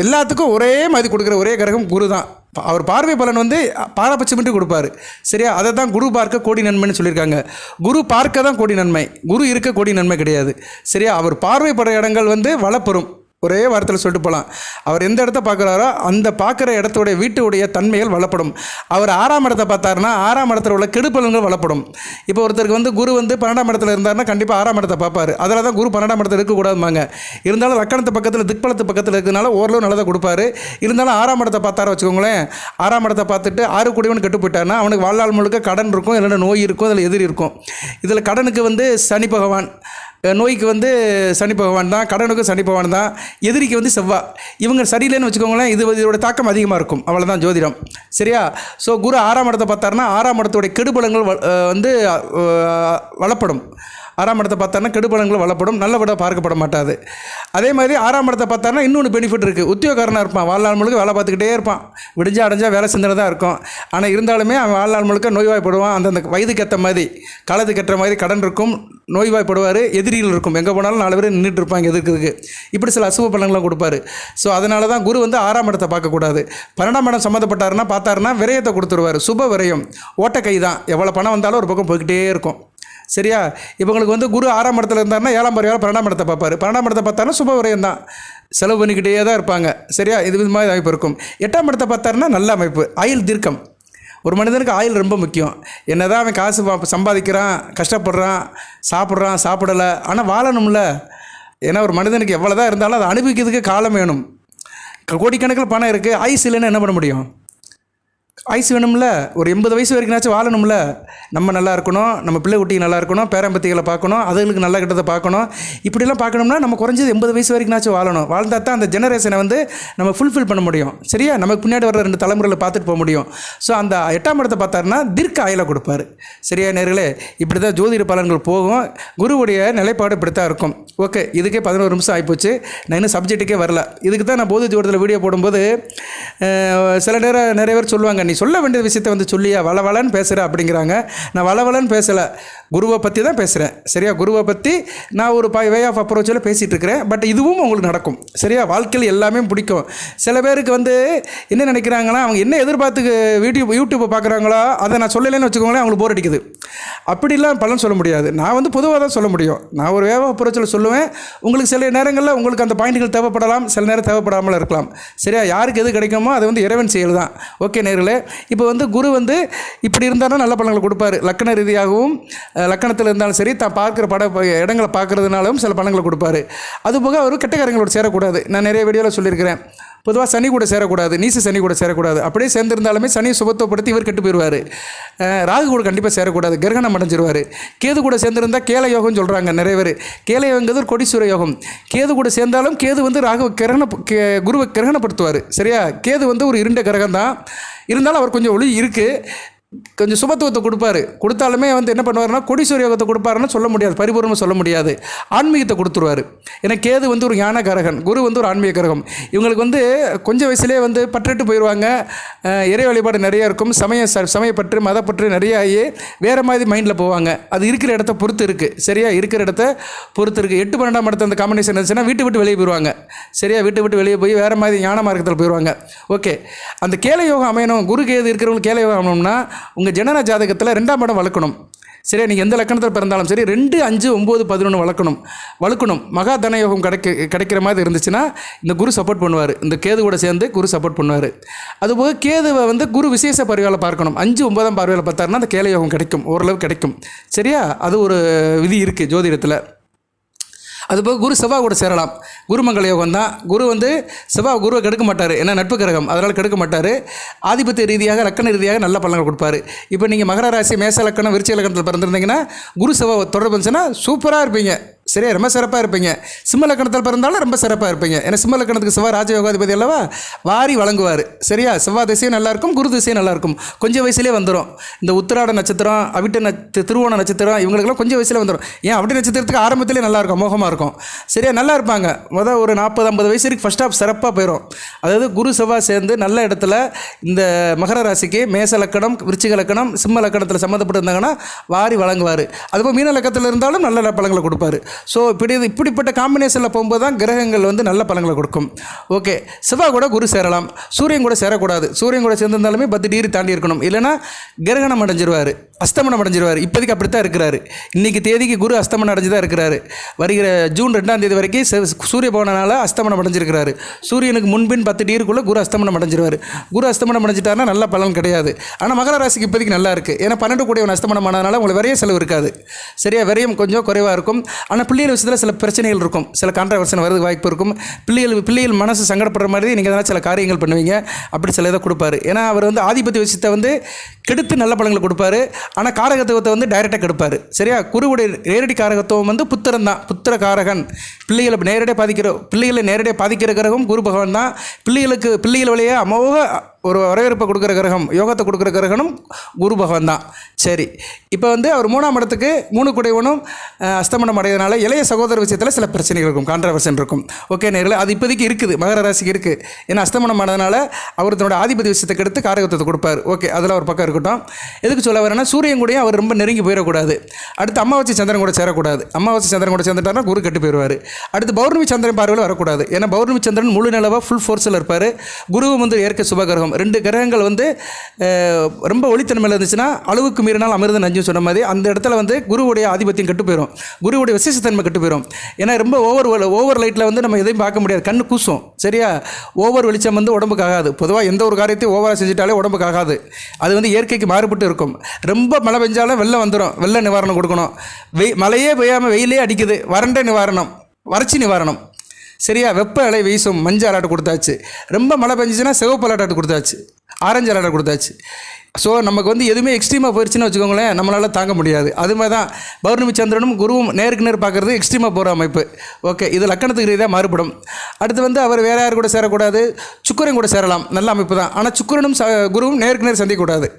எல்லாத்துக்கும் ஒரே மாதிரி கொடுக்குற ஒரே கிரகம் குரு தான். அவர் பார்வை பலன் வந்து பாரபட்சமின்றி கொடுப்பார், சரியா? அதை தான் குரு பார்க்க கோடி நன்மைன்னு சொல்லியிருக்காங்க. குரு பார்க்க தான் கோடி நன்மை, குரு இருக்க கோடி நன்மை கிடையாது, சரியா? அவர் பார்வைப்பட இடங்கள் வந்து வளப்பெறும், ஒரே வாரத்தில் சொல்லிட்டு போகலாம். அவர் எந்த இடத்த பார்க்குறாரோ அந்த பார்க்குற இடத்துடைய வீட்டுடைய தன்மைகள் வளப்படும். அவர் 6ஆம் இடத்தை பார்த்தாருன்னா 6ஆம் இடத்துல உள்ள கெடுபலன்கள் வளப்படும். இப்போ ஒருத்தருக்கு வந்து குரு வந்து 12ஆம் இடத்துல இருந்தாருன்னா கண்டிப்பாக 6ஆம் இடத்தை பார்ப்பார். அதில் தான் குரு 12ஆம் இடத்துல இருக்கக்கூடாதுமாங்க. இருந்தாலும் லக்கணத்து பக்கத்தில் திக்பலத்து பக்கத்தில் இருக்கிறதுனால ஓரளவு நல்லதை கொடுப்பாரு. இருந்தாலும் 6ஆம் இடத்தை பார்த்தார வச்சுக்கோங்களேன், 6ஆம் இடத்தை பார்த்துட்டு 6 கூடியவன் கெட்டு போயிட்டாருன்னா அவனுக்கு வாழ்நாள் முழுக்க கடன் இருக்கும், இல்லைன்னா நோய் இருக்கும், அதில் எதிரி இருக்கும். இதில் கடனுக்கு வந்து சனி பகவான், நோய்க்கு வந்து சனி பகவான் தான், கடனுக்கு சனி பகவான் தான், எதிரிக்கு வந்து செவ்வாய். இவங்க சரியில்லைன்னு வச்சுக்கோங்களேன், இதோட தாக்கம் அதிகமாக இருக்கும். அவ்வளோதான் ஜோதிடம். சரியா? ஸோ குரு 6ஆம் இடத்தை பார்த்தாருன்னா 6ஆம் இடத்துடைய கெடுபலங்கள் வந்து வளப்படும். 6ஆம் இடத்தை பார்த்தாருன்னா கெடுபலங்கள் வளப்படும், நல்ல விட பார்க்கப்பட மாட்டாது. அதே மாதிரி 6ஆம் இடத்தை பார்த்தாருன்னா இன்னொன்று பெனிஃபிட் இருக்குது. உத்தியோகக்காரனாக இருப்பான், வாழ்நாள் முழுக்க வேலை பார்த்துக்கிட்டே இருப்பான், விடிஞ்சா அடைஞ்சா வேலை சிந்தனை தான் இருக்கும். ஆனால் இருந்தாலுமே அவன் வாழ்நாள் முழுக்க நோய்வாய்ப்படுவான். அந்தந்த வயதுக்கு ஏற்ற மாதிரி, காலத்துக்கு ஏற்ற மாதிரி கடன் இருக்கும், நோய்வாய்ப்படுவார், எதிரிகள் இருக்கும், எங்கே போனாலும் 4 பேர் நின்றுட்டு இருப்பாங்க எதிர்க்கிறதுக்கு. இப்படி சில அசுப பலன்களை கொடுப்பாரு. ஸோ அதனால தான் குரு வந்து 6ஆம் இடத்தை பார்க்கக்கூடாது. 12ஆம் இடம் சம்மந்தப்பட்டாருன்னா பார்த்தாருன்னா விரயத்தை கொடுத்துருவார். சுப விரயம், ஓட்ட கை தான், எவ்வளோ பணம் வந்தாலும் ஒரு பக்கம் போய்கிட்டே இருக்கும். சரியா? இவங்களுக்கு வந்து குரு 6ஆம் இடத்துல இருந்தாருன்னா 7ஆம் பரிவாரம் 12ஆம் இடத்தை பார்ப்பார். 12ஆம் இடத்தை பார்த்தாருன்னா சுப விரயம் தான், செலவு பண்ணிக்கிட்டே தான் இருப்பாங்க. சரியா? இது மாதிரி அமைப்பு இருக்கும். 8ஆம் இடத்தை பார்த்தாருன்னா நல்ல அமைப்பு, ஆயுள் தீர்க்கம். ஒரு மனிதனுக்கு ஆயுள் ரொம்ப முக்கியம். என்ன தான் அவன் காசு சம்பாதிக்கிறான், கஷ்டப்படுறான், சாப்பிடலை, ஆனால் வாழணும்ல. ஏன்னா ஒரு மனிதனுக்கு எவ்வளோ தான் இருந்தாலும் அதை அனுபவிக்கிறதுக்கு காலம் வேணும். கோடிக்கணக்கில் பணம் இருக்குது, ஆயுசு இல்லைன்னு என்ன பண்ண முடியும்? ஆயுசு வேணும்ல. ஒரு 80 வயசு வரைக்கும்னாச்சும் வாழணும்ல. நம்ம நல்லா இருக்கணும், நம்ம பிள்ளை குட்டிக்கு நல்லா இருக்கணும், பேரம்பத்திகளை பார்க்கணும், அதுகளுக்கு நல்ல கிட்டத்தை பார்க்கணும். இப்படிலாம் பார்க்கணும்னா நம்ம குறைஞ்சது 80 வயசு வரைக்கும்னாச்சும் வாழணும். வாழ்ந்தால் தான் அந்த ஜெனரேஷனை வந்து நம்ம ஃபுல்ஃபில் பண்ண முடியும். சரியா? நமக்கு பின்னாடி வர 2 தலைமுறையில் பார்த்துட்டு போக முடியும். ஸோ அந்த 8ஆம் இடத்தை பார்த்தாருன்னா தீர்க்க ஆயுளை கொடுப்பாரு. சரியா நேர்களே? இப்படி தான் ஜோதிட பலன்கள் போகும். குருவுடைய நிலைப்பாடு இப்படி தான் இருக்கும். ஓகே, இதுக்கே 11 நிமிஷம் ஆகிப்போச்சு. நான் இன்னும் சப்ஜெக்ட்டுக்கே வரல. இதுக்கு தான் நான் போதி ஜோதிடத்தில் வீடியோ போடும்போது சில நேரம் நிறைய பேர் சொல்லுவாங்க, நீ சொல்ல வேண்டிய விஷயத்தை வந்து சொல்லியா வளவலன்னு பேசுகிற அப்படிங்கிறாங்க. நான் வளவலன்னு பேசலை, குருவை பற்றி தான் பேசுகிறேன். சரியா? குருவை பற்றி நான் ஒரு வே ஆஃப் அப்ரோச்சில் பேசிகிட்டு இருக்கிறேன். பட் இதுவும் உங்களுக்கு நடக்கும். சரியா? வாழ்க்கையில் எல்லாமே பிடிக்கும். சில பேருக்கு வந்து என்ன நினைக்கிறாங்கன்னா, அவங்க என்ன எதிர்பார்த்து யூடியூப்பை பார்க்குறாங்களோ அதை நான் சொல்லலைன்னு வச்சுக்கோங்களேன், அவங்களுக்கு போர் அடிக்குது. அப்படிலாம் பலன் சொல்ல முடியாது. நான் வந்து பொதுவாக தான் சொல்ல முடியும். நான் ஒரு வே ஆஃப் அப்ரோச்சில் சொல்லுவேன். உங்களுக்கு சில நேரங்களில் உங்களுக்கு அந்த பாயிண்ட்கள் தேவைப்படலாம், சில நேரம் தேவைப்படாமல் இருக்கலாம். சரியா? யாருக்கு எது கிடைக்குமோ அதை வந்து இறைவன் செயல் தான். ஓகே நேர்களே? இப்போ வந்து குரு வந்து இப்படி இருந்தாலும் நல்ல பலன்களை கொடுப்பாரு. லக்கண ரீதியாகவும் லக்கணத்தில் இருந்தாலும் சரி, தான் பார்க்குற இடங்களை பார்க்குறதுனாலும் சில பலன்களை கொடுப்பாரு. அதுபோக அவர் கெட்டக்காரங்களோட சேரக்கூடாது. நான் நிறைய வீடியோவில் சொல்லியிருக்கிறேன். பொதுவாக சனி கூட சேரக்கூடாது, நீச சனி கூட சேரக்கூடாது. அப்படியே சேர்ந்துருந்தாலுமே சனியை சுபத்துவப்படுத்தி இவர் கெட்டு போயிடுவார். ராகு கூட கண்டிப்பாக சேரக்கூடாது, கிரகணம் அடைஞ்சிருவார். கேது கூட சேர்ந்துருந்தால் கேல யோகம்னு சொல்கிறாங்க நிறைய பேர். கேல யோகங்கிறது ஒரு கொடிசூர யோகம். கேது கூட சேர்ந்தாலும் கேது வந்து குருவை கிரகணப்படுத்துவார். சரியா? கேது வந்து ஒரு இருண்ட கிரகம் தான், இருந்தாலும் அவர் கொஞ்சம் ஒளி இருக்குது, கொஞ்சம் சுபத்துவத்தை கொடுப்பாரு. கொடுத்தாலுமே வந்து என்ன பண்ணுவாருன்னா கொடிசூரிய யோகத்தை கொடுப்பாருன்னு சொல்ல முடியாது, பரிபூர்ணமாக சொல்ல முடியாது. ஆன்மீகத்தை கொடுத்துருவார். ஏன்னா கேது வந்து ஒரு ஞான கரகன், குரு வந்து ஒரு ஆன்மீக கரகம். இவங்களுக்கு வந்து கொஞ்சம் வயசுலேயே வந்து பற்றுட்டு போயிடுவாங்க. இறை வழிபாடு நிறைய இருக்கும், சமயப்பற்று மதப்பற்று நிறைய ஆகி வேறு மாதிரி மைண்டில் போவாங்க. அது இருக்கிற இடத்த பொறுத்து இருக்குது. சரியா? இருக்கிற இடத்த பொறுத்து இருக்குது. 8 12ஆம் இடத்த அந்த காம்பினேஷன் இருந்துச்சுன்னா வீட்டு விட்டு வெளியே போயிடுவாங்க. சரியா? விட்டு வெளியே போய் வேறு மாதிரி ஞான மார்க்கத்தில் போயிடுவாங்க. ஓகே, அந்த கேல யோகம் அமையணும். குரு கேது இருக்கிறவங்களுக்கு கேல யோகம் அமையணும்னா உங்கள் ஜனன ஜாதகத்தில் 2ஆம் இடம் வளர்க்கணும். சரியா? நீங்கள் எந்த லக்கணத்தில் பிறந்தாலும் சரி 2, 5, 9, 11 வளர்க்கணும். மகா தன யோகம் கிடைக்கிற மாதிரி இருந்துச்சுன்னா இந்த குரு சப்போர்ட் பண்ணுவார். இந்த கேது கூட சேர்ந்து குரு சப்போர்ட் பண்ணுவார். அதுபோக கேதுவை வந்து குரு விசேஷ பார்வையால் பார்க்கணும். 5, 9ஆம் பார்வையால் பார்த்தாருன்னா அந்த கேல யோகம் கிடைக்கும், ஓரளவு கிடைக்கும். சரியா? அது ஒரு விதி இருக்குது ஜோதிடத்தில். அதுபோக குரு செவ்வாய் கூட சேரலாம். குருமங்கள யோகம் தான். குரு வந்து செவ்வாய் குருவை கெடுக்க மாட்டார், ஏன்னா நட்பு கிரகம், அதனால் கெடுக்க மாட்டார். ஆதிபத்திய ரீதியாக லக்கண ரீதியாக நல்ல பலன்கள் கொடுப்பார். இப்போ நீங்கள் மகர ராசி, மேச லக்கணம், விருச்சிக லக்கணத்தில் பிறந்திருந்தீங்கன்னா குரு செவ்வாய் தொடர்பு இருந்துச்சுன்னா சூப்பராக இருப்பீங்க. சரியா? ரொம்ப சிறப்பாக இருப்பீங்க. சிம்ம லக்கணத்தில் பிறந்தாலும் ரொம்ப சிறப்பாக இருப்பீங்க. ஏன்னா சிம்ம லக்கணத்துக்கு செவ்வாய் ராஜயோகாதிபதி அல்லவா, வாரி வழங்குவார். சரியா? செவ்வாய் திசையும் நல்லாயிருக்கும், குரு திசையும் நல்லாயிருக்கும். கொஞ்சம் வயசுலேயே வந்துடும். இந்த உத்திராட நட்சத்திரம், அவிட்ட திருவோண நட்சத்திரம், இவங்களுக்கெல்லாம் கொஞ்சம் வயசில் வந்துடும். ஏன் அவிட்ட நட்சத்திரத்துக்கு ஆரம்பத்திலே நல்லாயிருக்கும், மோகமாக இருக்கும். சரியா? நல்லா இருப்பாங்க. ஒரு 40-50 வயசு வரைக்கும் ஃபஸ்ட் ஆஃப் சிறப்பாக போயிடும். அதாவது குரு செவ்வாய் சேர்ந்து நல்ல இடத்துல இந்த மகர ராசிக்கு மேச லக்கணம், விருச்சிக லக்கணம், சிம்ம லக்கணத்தில் சம்மந்தப்பட்டிருந்தாங்கன்னா வாரி வழங்குவார். அதுபோல் மீன லக்கணத்தில் இருந்தாலும் நல்ல பலன்களை கொடுப்பாரு. ஸோ இப்படிப்பட்ட காம்பினேஷனில் போகும்போது தான் கிரகங்கள் வந்து நல்ல பலன்களை கொடுக்கும். ஓகே, செவ்வாய் கூட குரு சேரலாம், சூரியன் கூட சேரக்கூடாது. சூரியன் கூட சேர்ந்திருந்தாலுமே 10 டிகிரி தாண்டி இருக்கணும், இல்லைனா கிரகணம் அடைஞ்சிருவார், அஸ்தமனம் அடைஞ்சிருவார். இப்போதைக்கு அப்படித்தான் இருக்கிறாரு. இன்றைக்கி தேதிக்கு குரு அஸ்தமனம் அடைஞ்சு தான் இருக்கிறாரு. வருகிற ஜூன் 2ஆம் தேதி வரைக்கும் சூரிய பவனால அஸ்தமனம் அடைஞ்சிருக்கிறாரு. சூரியனுக்கு முன்பின் 10 டிகிரிக்குள்ளே குரு அஸ்தமனம் அடைஞ்சிருவார். குரு அஸ்தமனம் அடைஞ்சிட்டாருன்னா நல்ல பலன் கிடையாது. ஆனால் மகர ராசிக்கு இப்போதைக்கு நல்லா இருக்குது. ஏன்னா 12 கூடியவன் அஸ்தமனம் ஆனதுனால உங்களுக்கு விரைய செலவு இருக்காது. சரியா, விரயம் கொஞ்சம் குறைவாக இருக்கும். ஆனால் பிள்ளைகள் விஷயத்தில் சில பிரச்சனைகள் இருக்கும், சில கான்ட்ரவர்சன் வரது வாய்ப்பு இருக்கும். பிள்ளைகள் மனசு சங்கடப்படுற மாதிரி நீங்கள் எதனா சில காரியங்கள் பண்ணுவீங்க, அப்படி சில இதை கொடுப்பாரு. ஏன்னா அவர் வந்து ஆதிபத்திய விஷயத்தை வந்து கெடுத்து நல்ல பலன்களை கொடுப்பாரு. ஆனால் காரகத்துவத்தை வந்து டைரெக்டாக கெடுப்பார். சரியா, குருவுடைய நேரடி காரகத்துவம் வந்து புத்திரன் தான், புத்திர காரகன். பிள்ளைகளை நேரடியாக பாதிக்கிற கிரகம் குரு பகவான் தான். பிள்ளைகள் வழியே அமோக ஒரு வரவேற்பை கொடுக்குற கிரகம், யோகத்தை கொடுக்குற கிரகனும் குரு பகவான் தான். சரி, இப்போ வந்து அவர் 3ஆம் இடத்துக்கு 3 குடையவனும் அஸ்தமனம் அடையதுனால இளைய சகோதர விஷயத்தில் சில பிரச்சனைகள் இருக்கும், கான்ட்ரவர்சன் இருக்கும். ஓகே நேர்களே, அது இப்போதைக்கு இருக்குது, மகர ராசிக்கு இருக்குது. ஏன்னா அஸ்தமனம் ஆனதுனால அவர் தன்னோட ஆதிபதி விஷயத்தை கெடுத்து காரகத்தை கொடுப்பார். ஓகே, அதில் ஒரு பக்கம் இருக்கட்டும். எதுக்கு சொல்ல வரேன்னா, சூரியன் கூடயும் அவர் ரொம்ப நெருங்கி போயிடக்கூடாது. அடுத்து அமாவாசை சந்திரன் கூட சேரக்கூடாது. அமாவாசை சந்திரன் கூட சேர்ந்துட்டாருன்னா குரு கெட்டு போயிடுவார். அடுத்து பௌர்ணமி சந்திரன் பார்வையில் வரக்கூடாது. ஏன்னா பௌர்ணமி சந்திரன் முழு நிலவாக ஃபுல் ஃபோர்ஸில் இருப்பார். குருவும் வந்து இயற்கை சுபகிரகம். 2 கிரகங்கள் வந்து ரொம்ப ஒளித்தன்மையில் இருந்துச்சுன்னா அளவுக்கு மீறினால் அமிர்தம் நஞ்சு சொன்ன மாதிரி அந்த இடத்துல வந்து குருவுடைய ஆதிபத்தியம் கெட்டு போயிடும், குருவுடைய விசேஷத்தன்மை கெட்டு போயிடும். ஏன்னா ரொம்ப ஓவர் லைட்டில் வந்து நம்ம எதையும் பார்க்க முடியாது, கண்ணு கூசும். சரியா, ஓவர் வெளிச்சம் வந்து உடம்புக்கு ஆகாது. பொதுவாக எந்த ஒரு காரியத்தையும் ஓவராக செஞ்சுட்டாலே உடம்புக்கு ஆகாது. அது வந்து இயற்கைக்கு மாறுபட்டு இருக்கும். ரொம்ப மழை பெஞ்சாலும் வெள்ளம் வந்துடும், வெள்ள நிவாரணம் கொடுக்கணும். மழையே பெய்யாமல் வெயிலே அடிக்குது, வறண்ட நிவாரணம், வறட்சி நிவாரணம். சரியா, வெப்ப அலை வீசும், மஞ்சள் அலாட்டு கொடுத்தாச்சு. ரொம்ப மழை பெஞ்சிச்சுன்னா சிவப்பு அலாட்டு கொடுத்தாச்சு, ஆரஞ்சு அலாட்டு கொடுத்தாச்சு. ஸோ நமக்கு வந்து எதுவுமே எக்ஸ்ட்ரீமாக போயிடுச்சுன்னு வச்சுக்கோங்களேன், நம்மளால் தாங்க முடியாது. அது மாதிரி தான் பௌர்ணமி சந்திரனும் குருவும் நேருக்கு நேர் பார்க்குறது எக்ஸ்ட்ரீமாக போகிற அமைப்பு. ஓகே, இது லக்கணத்துக்கு ரீதியாக மாறுபடும். அடுத்து வந்து அவர் வேறு யார் கூட சேரக்கூடாது, சுக்கிரன் கூட சேரலாம், நல்ல அமைப்பு தான். ஆனால் சுக்கிரனும் குருவும் நேருக்கு நேர் சந்திக்கக்கூடாது.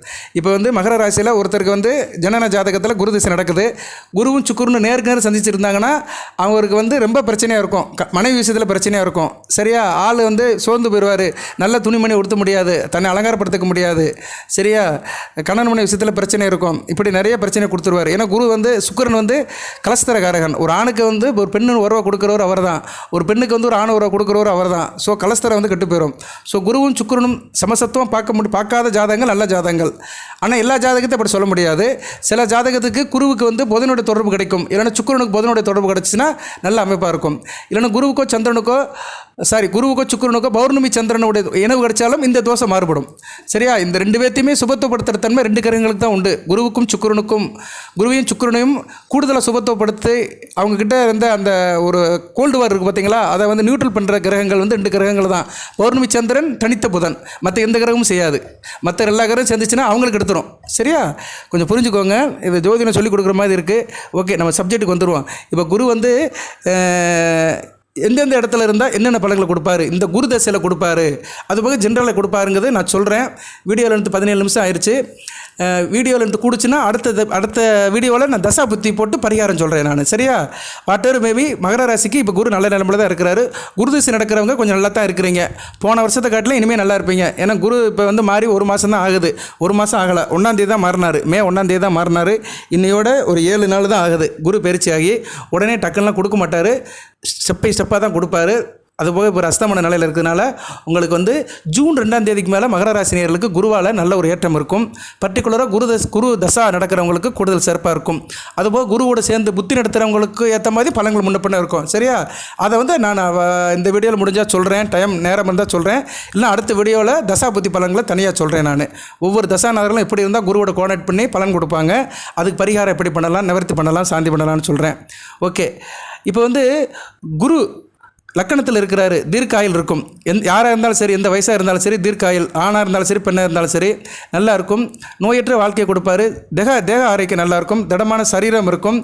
இப்போ வந்து மகர ராசியில் ஒருத்தருக்கு வந்து ஜனன ஜாதகத்தில் குரு திசை நடக்குது, குருவும் சுக்கிரனும் நேருக்கு நேர் சந்திச்சிருந்தாங்கன்னா அவருக்கு வந்து ரொம்ப பிரச்சனையாக இருக்கும், மனைவி விஷயத்தில் பிரச்சனையாக இருக்கும். சரியா, ஆள் வந்து சோர்ந்து போயிடுவார், நல்ல துணிமணி உடுத்த முடியாது, தன்னை அலங்காரப்படுத்திக்க முடியாது. சரியா, கணவன் மனைவி விஷயத்தில் பிரச்சனை இருக்கும். இப்படி நிறைய பிரச்சனை கொடுத்துருவார். ஏன்னா குரு வந்து சுக்கிரன் வந்து கலஸ்தரகாரகன். ஒரு ஆணுக்கு வந்து ஒரு பெண்ணு உறவை கொடுக்குறவர் அவர் தான், ஒரு பெண்ணுக்கு வந்து ஒரு ஆண் உறவை கொடுக்குறவர் அவர் தான். ஸோ கலஸ்தரை வந்து கெட்டு போயிடும். ஸோ குருவும் சுக்கிரனும் சமசத்துவம் பார்க்காத ஜாதகங்கள் நல்ல ஜாதகங்கள். ஆனால் எல்லா ஜாதகத்தையும் அப்படி சொல்ல முடியாது. சில ஜாதகத்துக்கு குருவுக்கு வந்து புதனுடைய தொடர்பு கிடைக்கும், இல்லைன்னா சுக்கிரனுக்கு புதனுடைய தொடர்பு கிடைச்சின்னா நல்ல அமைப்பாக இருக்கும். இல்லைன்னா குருவுக்கோ சுக்கிரனுக்கோ பௌர்ணமி சந்திரனுடைய இணைவு கிடைச்சாலும் இந்த தோஷம் மாறுபடும். சரியா, இந்த 2 பேர்த்தையுமே சுபத்துவப்படுத்துகிற தன்மை 2 கிரகங்களுக்கு தான் உண்டு. குருவையும் சுக்கிரனையும் கூடுதலாக சுபத்துவப்படுத்தி அவங்கக்கிட்ட இருந்த அந்த ஒரு கோல்டு வார் இருக்குது பார்த்தீங்களா, அதை வந்து நியூட்ரல் பண்ணுற கிரகங்கள் வந்து 2 கிரகங்கள் தான். பௌர்ணமி சந்திரன், தனித்த புதன், மற்ற எந்த கிரகமும் செய்யாது. மற்ற எல்லா கிரகம் சேர்ந்துச்சுன்னா அவங்களுக்கு எடுத்துரும். சரியா, கொஞ்சம் புரிஞ்சுக்கோங்க, இது ஜோதிடம் சொல்லிக் கொடுக்குற மாதிரி இருக்குது. ஓகே, நம்ம சப்ஜெக்ட்டுக்கு வந்துடுவோம். இப்போ குரு வந்து எந்தெந்த இடத்துல இருந்தால் என்னென்ன பலன்களை கொடுப்பாரு, இந்த குரு தசையில் கொடுப்பாரு, அது போக ஜென்ரலில் கொடுப்பாருங்கிறது நான் சொல்கிறேன். வீடியோவில் இருந்து 17 நிமிஷம் ஆயிடுச்சு. வீடியோவில் இருந்து கூடுச்சுன்னா அடுத்த வீடியோவில் நான் தசா புத்தி போட்டு பரிகாரம் சொல்கிறேன் நான். சரியா, வாட்டர் மேபி மகர ராசிக்கு இப்போ குரு நல்ல நிலமையில் தான் இருக்கிறாரு. குரு திசை நடக்கிறவங்க கொஞ்சம் நல்லா தான் இருக்கிறீங்க. போன வருஷத்தை காட்டிலும் இனிமேல் நல்லா இருப்பீங்க. ஏன்னா குரு இப்போ வந்து மாறி 1 மாதம் தான் ஆகுது, 1 மாதம் ஆகலை, 1ஆம் தேதி தான் மாறினார், மே 1ஆம் தேதி தான் மாறினார். இன்னையோட ஒரு 7 நாள் தான் ஆகுது குரு பயிற்சி ஆகி. உடனே டக்குலாம் கொடுக்க மாட்டார், ஸ்டெப்பாக தான் கொடுப்பாரு. அதுபோக இப்போ அஸ்தமன நிலையில் இருக்கிறதுனால உங்களுக்கு வந்து ஜூன் 2ஆம் தேதிக்கு மேலே மகர ராசினியர்களுக்கு குருவால் நல்ல ஒரு ஏற்றம் இருக்கும். பர்டிகுலராக குரு தசா நடக்கிறவங்களுக்கு கூடுதல் சிறப்பாக இருக்கும். அதுபோக குருவோடு சேர்ந்து புத்தி நடத்துகிறவங்களுக்கு ஏற்ற மாதிரி பலன்கள் முன்ன பின்ன இருக்கும். சரியா, அதை வந்து நான் இந்த வீடியோவில் முடிஞ்சால் சொல்கிறேன், நேரம் இருந்தால் சொல்கிறேன், இல்லைனா அடுத்த வீடியோவில் தசா புத்தி பலன்களை தனியாக சொல்கிறேன். நான் ஒவ்வொரு தசாநாதர்களும் எப்படி இருந்தால் குருவோட கோஆர்டினேட் பண்ணி பலன் கொடுப்பாங்க, அதுக்கு பரிகாரம் எப்படி பண்ணலாம், நிவர்த்தி பண்ணலாம், சாந்தி பண்ணலாம்னு சொல்கிறேன். ஓகே, இப்போ வந்து குரு லக்கணத்தில் இருக்கிறாரு, தீர்க்காயில் இருக்கும். யாராக இருந்தாலும் சரி, எந்த வயசாக இருந்தாலும் சரி, தீர்க்காயில் ஆணாக இருந்தாலும் சரி, பெண்ணாக இருந்தாலும் சரி, நல்லா இருக்கும். நோயற்ற வாழ்க்கையை கொடுப்பாரு. தேக ஆரோக்கியம் நல்லாயிருக்கும். திடமான சரீரம் இருக்கும்.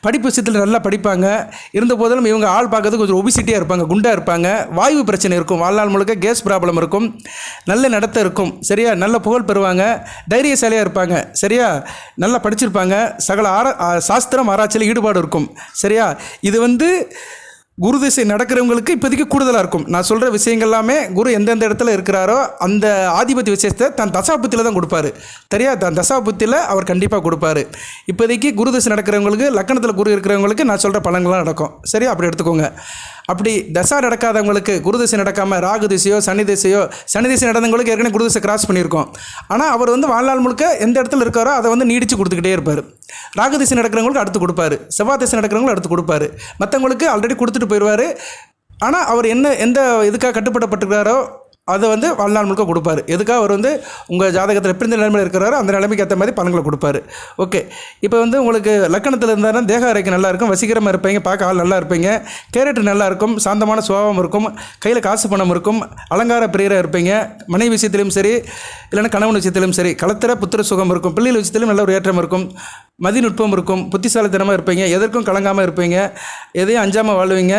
படிப்பு விஷயத்தில் நல்லா படிப்பாங்க. இருந்த போதிலும் இவங்க ஆள் பார்க்கறதுக்கு கொஞ்சம் ஒபிசிட்டியாக இருப்பாங்க, குண்டாக இருப்பாங்க. வாயு பிரச்சனை இருக்கும், வாழ்நாள் முழுக்க கேஸ் ப்ராப்ளம் இருக்கும். நல்ல நடத்தை இருக்கும். சரியா, நல்ல புகழ் பெறுவாங்க. தைரியசாலியாக இருப்பாங்க. சரியா, நல்லா படிச்சிருப்பாங்க. சகல சாஸ்திரம் ஆராய்ச்சியில் ஈடுபாடு இருக்கும். சரியா, இது வந்து குரு திசை நடக்கிறவங்களுக்கு இப்போதைக்கு கூடுதலாக இருக்கும். நான் சொல்கிற விஷயங்கள் எல்லாமே குரு எந்தெந்த இடத்துல இருக்கிறாரோ அந்த ஆதிபத்திய விசேஷத்தை தன் தசாபுத்தியில் தான் கொடுப்பாரு. சரியா? தன் தசாபுத்தியில் அவர் கண்டிப்பாக கொடுப்பாரு. இப்போதைக்கு குரு திசை நடக்கிறவங்களுக்கு, லக்கணத்தில் குரு இருக்கிறவங்களுக்கு நான் சொல்கிற பலன்கள்லாம் நடக்கும். சரியா? அப்படி எடுத்துக்கோங்க. அப்படி தசா நடக்காதவங்களுக்கு, குரு திசை நடக்காமல் ராகு திசையோ சனி திசை நடந்தவங்களுக்கு ஏற்கனவே குரு திசை கிராஸ் பண்ணியிருக்கோம். ஆனால் அவர் வாழ்நாள் முழுக்க எந்த இடத்துல இருக்காரோ அதை நீடித்து கொடுத்துக்கிட்டே இருப்பார். ராகு திசை நடக்கிறவங்களுக்கு அடுத்து கொடுப்பாரு, செவ்வாய் திசை நடக்கிறவங்களுக்கு அடுத்து கொடுப்பாரு, மற்றவங்களுக்கு ஆல்ரெடி கொடுத்துட்டு போயிடுவார். ஆனால் அவர் எந்த இதுக்காக கட்டுப்படப்பட்டிருக்காரோ அதை வாழ்நாள் முழுக்க கொடுப்பாரு. எதுக்காக அவர் உங்கள் ஜாதகத்தில் எப்படி இந்த நிலைமையில் இருக்கிறாரோ அந்த நிலைமைக்கு ஏற்ற மாதிரி பலன்களை கொடுப்பாரு. ஓகே, இப்போ உங்களுக்கு லக்கணத்தில் இருந்தாருன்னா தேக ஆரோக்கியம் நல்லா இருக்கும், வசீகரமாக இருப்பீங்க, பார்க்க ஆள் நல்லா இருப்பீங்க, கேரக்டர் நல்லா இருக்கும், சாந்தமான சுபாவம் இருக்கும், கையில் காசு பணம் இருக்கும், அலங்கார பிரியராக இருப்பீங்க, மனைவி விஷயத்திலும் சரி இல்லைன்னா கணவன் விஷயத்திலும் சரி, களத்திர புத்திர சுகம் இருக்கும், பிள்ளைகள் விஷயத்திலும் நல்ல ஒரு ஏற்றம் இருக்கும், மதிநுட்பம் இருக்கும், புத்திசாலித்தனமாக இருப்பீங்க, எதற்கும் கலங்காமல் இருப்பீங்க, எதையும் அஞ்சாமல் வாழ்வீங்க.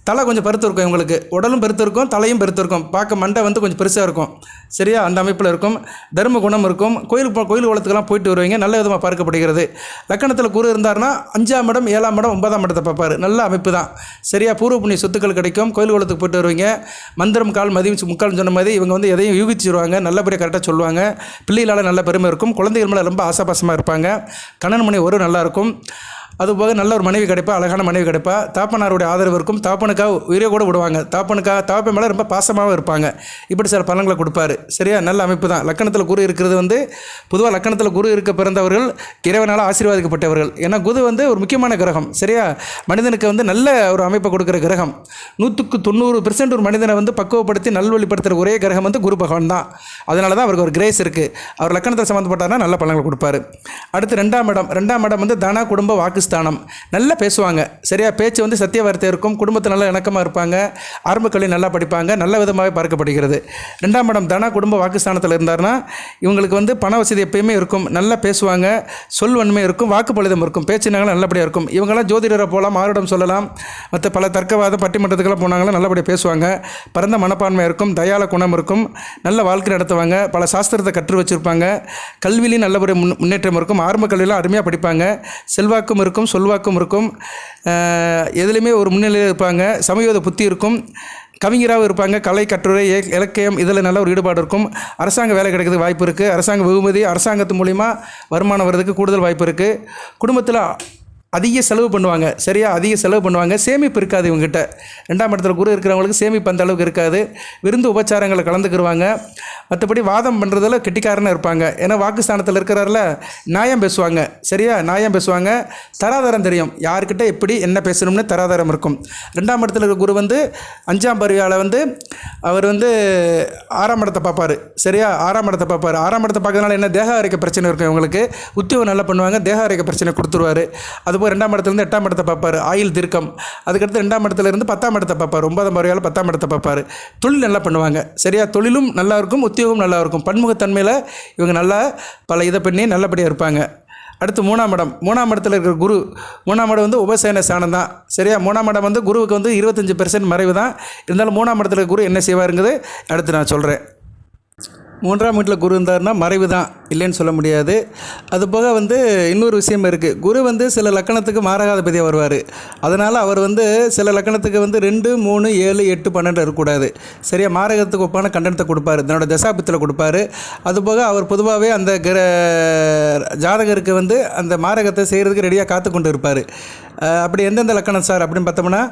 தலை கொஞ்சம் பெருத்து இருக்கும், உங்களுக்கு உடலும் பெருத்து இருக்கும், தலையும் பெருத்து இருக்கும், பார்க்க மண்டை கொஞ்சம் பெருசாக இருக்கும். சரியா? அந்த அமைப்பில் இருக்கும். தர்ம குணம் இருக்கும். கோயில் குளத்துக்கெல்லாம் போயிட்டு வருவீங்க, நல்ல விதமாக பார்க்கப்படுகிறது. லக்கணத்தில் குரு இருந்தார்னா 5ஆம் இடம் 7ஆம் இடம் 9ஆம் இடத்தை பார்ப்பார். நல்ல அமைப்பு தான். சரியா? பூர்வ புண்ணிய சொத்துக்கள் கிடைக்கும். கோயில் குளத்துக்கு போயிட்டு வருவீங்க. மந்திரம் கால் மதியம் முக்கால்னு சொன்ன மாதிரி இவங்க எதையும் யூகிச்சிருவாங்க, நல்லபடியாக கரெக்டாக சொல்லுவாங்க. பிள்ளைகளால் நல்ல பெருமை இருக்கும். குழந்தைகள் மேலே ரொம்ப ஆசாபாசமாக இருப்பாங்க. கணவன் மனைவி ஒரு நல்லாயிருக்கும். அதுபோக நல்ல ஒரு மனைவி கிடைப்பா, அழகான மனைவி கிடைப்பா. தாப்பனாருடைய ஆதரவு இருக்கும். தாப்பனுக்காக உயிரை கூட விடுவாங்க. தாப்பன் மேலே ரொம்ப பாசமாகவும் இருப்பாங்க. இப்படி சில பலன்களை கொடுப்பாரு. சரியா? நல்ல அமைப்பு தான். லக்கணத்தில் குரு இருக்கிறது பொதுவாக லக்கணத்தில் குரு இருக்க பிறந்தவர்கள் இறைவனால் ஆசீர்வாதிக்கப்பட்டவர்கள். ஏன்னா குரு ஒரு முக்கியமான கிரகம். சரியா? மனிதனுக்கு நல்ல ஒரு அமைப்பை கொடுக்குற கிரகம். 100க்கு 90% ஒரு மனிதனை பக்குவப்படுத்தி நல்வழிப்படுத்துகிற ஒரே கிரகம் குரு பகவான் தான். அதனால தான் அவருக்கு ஒரு கிரேஸ் இருக்குது. அவர் லக்கணத்தில் சம்மந்தப்பட்டார்னா நல்ல பலன்களை கொடுப்பாரு. அடுத்து 2ஆம் இடம் தன குடும்ப வாக்கு ஸ்தானம். நல்லா பேசுவாங்க. சரியா? பேச்சு சத்திய வார்த்தை இருக்கும். குடும்பத்தில் நல்ல இணக்கமாக இருப்பாங்க. ஆரம்ப கல்வி நல்லா படிப்பாங்க. நல்ல விதமாகவே பார்க்கப்படுகிறது. 2ஆம் இடம் தன குடும்ப வாக்குஸ்தானத்தில் இருந்தார்னா இவங்களுக்கு பண வசதி எப்பயுமே இருக்கும். நல்லா பேசுவாங்க. சொல்வன்மை இருக்கும். வாக்குப்பளிதம் இருக்கும். பேச்சு நகலாம் நல்லபடியாக இருக்கும். இவங்கெல்லாம் ஜோதிடரை போகலாம், ஆருடம் சொல்லலாம், மற்ற பல தர்க்கவாத பட்டிமன்றத்துக்கெல்லாம் போனாங்கன்னா நல்லபடியாக பேசுவாங்க. பரந்த மனப்பான்மை இருக்கும். தயால குணம் இருக்கும். நல்ல வாழ்க்கை நடத்துவாங்க. பல சாஸ்திரத்தை கற்று வச்சுருப்பாங்க. கல்வியிலையும் நல்ல ஒரு முன்னேற்றம் இருக்கும். ஆரம்ப கல்வியெல்லாம் அருமையாக படிப்பாங்க. செல்வாக்கும் இருக்கும், சொல்வாக்கும் இருக்கும். எதுலேயுமே ஒரு முன்னிலையில் இருப்பாங்க. சமயோத புத்தி இருக்கும். கவிஞராகவும் இருப்பாங்க. கலை, கட்டுரை, இலக்கியம் இதில் நல்ல ஒரு ஈடுபாடு இருக்கும். அரசாங்க வேலை கிடைக்கிறதுக்கு வாய்ப்பு இருக்குது. அரசாங்க வெகுமதி, அரசாங்கத்து மூலிமா வருமானம் வர்றதுக்கு கூடுதல் வாய்ப்பு இருக்குது. குடும்பத்தில் அதிக செலவு பண்ணுவாங்க. சரியா? அதிக செலவு பண்ணுவாங்க. சேமிப்பு இருக்காது இவங்ககிட்ட. 2ஆம் இடத்துல குரு இருக்கிறவங்களுக்கு சேமிப்பு அந்த அளவுக்கு இருக்காது. விருந்து உபச்சாரங்களை கலந்துக்கிடுவாங்க. மற்றபடி வாதம் பண்ணுறதில் கெட்டிக்காரனாக இருப்பாங்க. ஏன்னா வாக்குஸ்தானத்தில் இருக்கிறாரில் நியாயம் பேசுவாங்க. சரியா? நியாயம் பேசுவாங்க. தராதரம் தெரியும். யார்கிட்ட எப்படி என்ன பேசணும்னு தராதரம் இருக்கும். 2ஆம் இடத்துல இருக்கிற குரு 5ஆம் பார்வையால் அவர் 6ஆம் இடத்தை பார்ப்பார். சரியா? 6ஆம் இடத்தை பார்ப்பார். 6ஆம் இடத்தை பார்க்கறதுனால என்ன தேக ஆரோக்கிய பிரச்சனை இருக்கும் இவங்களுக்கு. உத்தியோகம் நல்லா பண்ணுவாங்க. தேக ஆரோக்கிய பிரச்சனை கொடுத்துருவார். அதுபோல் 2ஆம் இடத்துலேருந்து 8ஆம் இடத்தை பார்ப்பார். ஆயுள் தீர்க்கம். அதுக்கடுத்து 2ஆம் இடத்துலேருந்து 10ஆம் இடத்தை பார்ப்பார். 9ஆம் பார்வையால் 10ஆம் இடத்தை பார்ப்பார். தொழில் நல்லா பண்ணுவாங்க. சரியா? தொழிலும் நல்லாயிருக்கும், உத்தியோகம் நல்லா இருக்கும். பன்முகத்தன்மையில் இவங்க நல்லா பல இதை பண்ணி நல்லபடியாக இருப்பாங்க. அடுத்து 3ஆம் இடம். 3ஆம் இடத்துல இருக்கிற குரு. 3ஆம் இடம் உபசேன ஸ்தானம் தான். சரியா? 3ஆம் இடம் குருவுக்கு 25% மறைவு தான். இருந்தாலும் 3ஆம் இடத்துல குரு என்ன செய்வாருங்கிறது அடுத்து நான் சொல்கிறேன். 3ஆம் வீட்டில் குரு இருந்தார்னா மறைவு தான், இல்லைன்னு சொல்ல முடியாது. அதுபோக இன்னொரு விஷயம் இருக்குது. குரு சில லக்கணத்துக்கு மாரகாதிபதியாக வருவார். அதனால் அவர் சில லக்கணத்துக்கு 2, 3, 7, 8, 12 இருக்கக்கூடாது. சரியா? மாரகத்துக்கு ஒப்பான கண்டனத்தை கொடுப்பார். தன்னோட தசாபத்தில் கொடுப்பார். அதுபோக அவர் பொதுவாகவே அந்த ஜாதகருக்கு அந்த மாரகத்தை செய்கிறதுக்கு ரெடியாக காத்து கொண்டு இருப்பார். அப்படி எந்தெந்த லக்கணம் சார் அப்படின்னு பார்த்தோம்னா,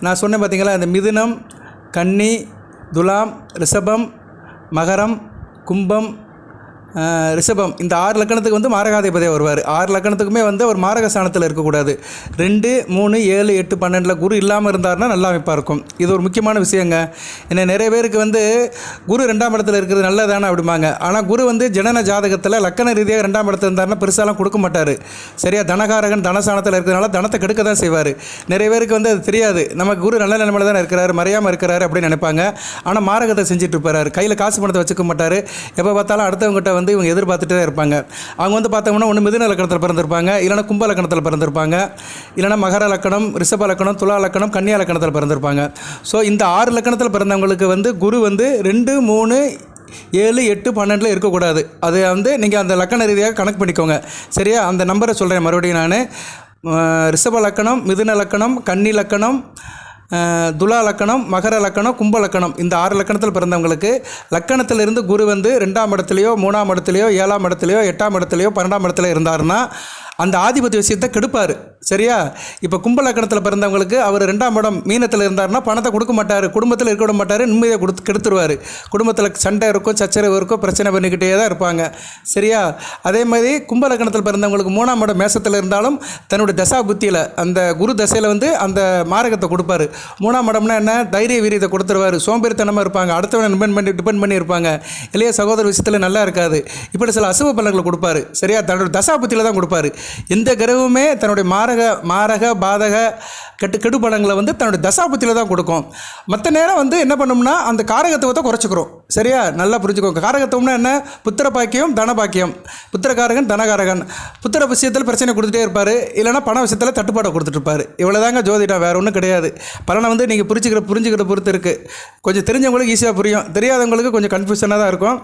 நான் சொன்னேன் பார்த்தீங்களா, அந்த மிதுனம், கன்னி, துலாம், ரிஷபம், மகரம், கும்பம், ரிஷபம், இந்த 6 லக்கணத்துக்கு மாரகாதிபதியாக வருவார். 6 லக்கணத்துக்குமே ஒரு மாரக ஸ்தானத்தில் இருக்கக்கூடாது. 2, 3, 7, 8, 12 குரு இல்லாமல் இருந்தார்னா நல்லா அமைப்பாக இருக்கும். இது ஒரு முக்கியமான விஷயங்க. ஏன்னா நிறைய பேருக்கு குரு 2ஆம் இடத்துல இருக்கிறது நல்லதானே அப்படிம்பாங்க. ஆனால் குரு ஜனன ஜாதகத்தில் லக்கண ரீதியாக 2ஆம் இடத்துல இருந்தார்னா பெருசாலாம் கொடுக்க மாட்டார். சரியா? தனகாரகன் தனஸ்தானத்தில் இருக்கிறதுனால தனத்தை கெடுக்க தான் செய்வார். நிறைய பேருக்கு அது தெரியாது. நமக்கு குரு நல்ல நிலைமையில் தான் இருக்கிறாரு, மறையாமல் இருக்கிறாரு அப்படின்னு நினைப்பாங்க. ஆனால் மாரகத்தை செஞ்சுட்டு இருப்பார். கையில் காசு பணத்தை வச்சுக்க மாட்டார். எப்போ பார்த்தாலும் அடுத்தவங்ககிட்ட இவங்க எதிர்பார்த்துட்டே தான் இருப்பாங்க. அவங்க பார்த்தோம்னா ஒன்று மிதுன லக்கணத்தில் பிறந்திருப்பாங்க, இல்லைனா கும்ப லக்கணத்தில் பிறந்திருப்பாங்க, இல்லைனா மகர லக்கணம், ரிஷப லக்கணம், துலா லக்கணம், கன்னியா லக்கணத்தில் பிறந்திருப்பாங்க. ஸோ இந்த 6 லக்கணத்தில் பிறந்தவங்களுக்கு குரு 2, 3, 7, 8, 12 இருக்கக்கூடாது. அது நீங்கள் அந்த லக்கண ரீதியாக கணக்கு பண்ணிக்கோங்க. சரியா? அந்த நம்பரை சொல்கிறேன் மறுபடியும். நான் ரிஷப லக்கணம், மிதுன லக்கணம், கன்னி லக்கணம், துலா லக்கணம், மகர லக்கணம், கும்ப லக்கணம், இந்த 6 லக்கணத்தில் பிறந்தவங்களுக்கு லக்கணத்திலிருந்து குரு வந்து 2ஆம் இடத்துலையோ 3ஆம் இடத்துலையோ 7ஆம் இடத்துலையோ 8ஆம் இடத்துலையோ 12ஆம் இடத்துல இருந்தாருன்னா அந்த ஆதிபத்திய விஷயத்தை கெடுப்பார். சரியா? இப்போ கும்ப லக்கணத்தில் பிறந்தவங்களுக்கு அவர் 2ஆம் இடம் மீனத்தில் இருந்தாருன்னா பணத்தை கொடுக்க மாட்டார், குடும்பத்தில் இருக்க விட மாட்டார், நிம்மதியை கெடுத்துருவார். குடும்பத்தில் சண்டை இருக்கும், சச்சரவு இருக்கும், பிரச்சனை பண்ணிக்கிட்டே தான் இருப்பாங்க. சரியா? அதே மாதிரி கும்ப லக்கணத்தில் பிறந்தவங்களுக்கு 3ஆம் இடம் மேசத்தில் இருந்தாலும் தன்னுடைய தசா புத்தியில் அந்த குரு தசையில் வந்து அந்த மாரகத்தை கொடுப்பாரு. 3ஆம் இடம்னா என்ன? தைரிய வீரியத்தை கொடுத்துருவார். சோம்பேறித்தனமாக இருப்பாங்க, அடுத்தவனை டிபெண்ட் பண்ணி இருப்பாங்க, இளைய சகோதர விஷயத்தில் நல்லா இருக்காது. இப்படி சில அசுவ பலன்களை கொடுப்பாரு. சரியா? தன்னுடைய தசா புத்தியில் தான் கொடுப்பாரு. எந்த கிரகமுமே தன்னுடைய மாரக பாதக கெடு பலன்களை வந்து தன்னுடைய தசாபத்தியில் தான் கொடுக்கும். மற்ற நேரம் வந்து என்ன பண்ணோம்னா அந்த காரகத்துவத்தை குறைச்சிக்கிறோம். சரியா? நல்லா புரிஞ்சுக்கோங்க. காரகத்துவம்னா என்ன? புத்திர பாக்கியம், தன பாக்கியம். புத்திரகாரகன், தனகாரகன். புத்திர விஷயத்தில் பிரச்சனை கொடுத்துட்டே இருப்பார், இல்லைனா பண விஷயத்தில் தட்டுப்பாடை கொடுத்துட்டு இருப்பார். இவ்வளோதாங்க ஜோதிடம், வேறு ஒன்றும் கிடையாது. பலனை வந்து நீங்கள் புரிஞ்சுக்கிற பொறுத்து இருக்குது. கொஞ்சம் தெரிஞ்சவங்களுக்கு ஈஸியாக புரியும், தெரியாதவங்களுக்கு கொஞ்சம் கன்ஃபியூஷனாக தான் இருக்கும்.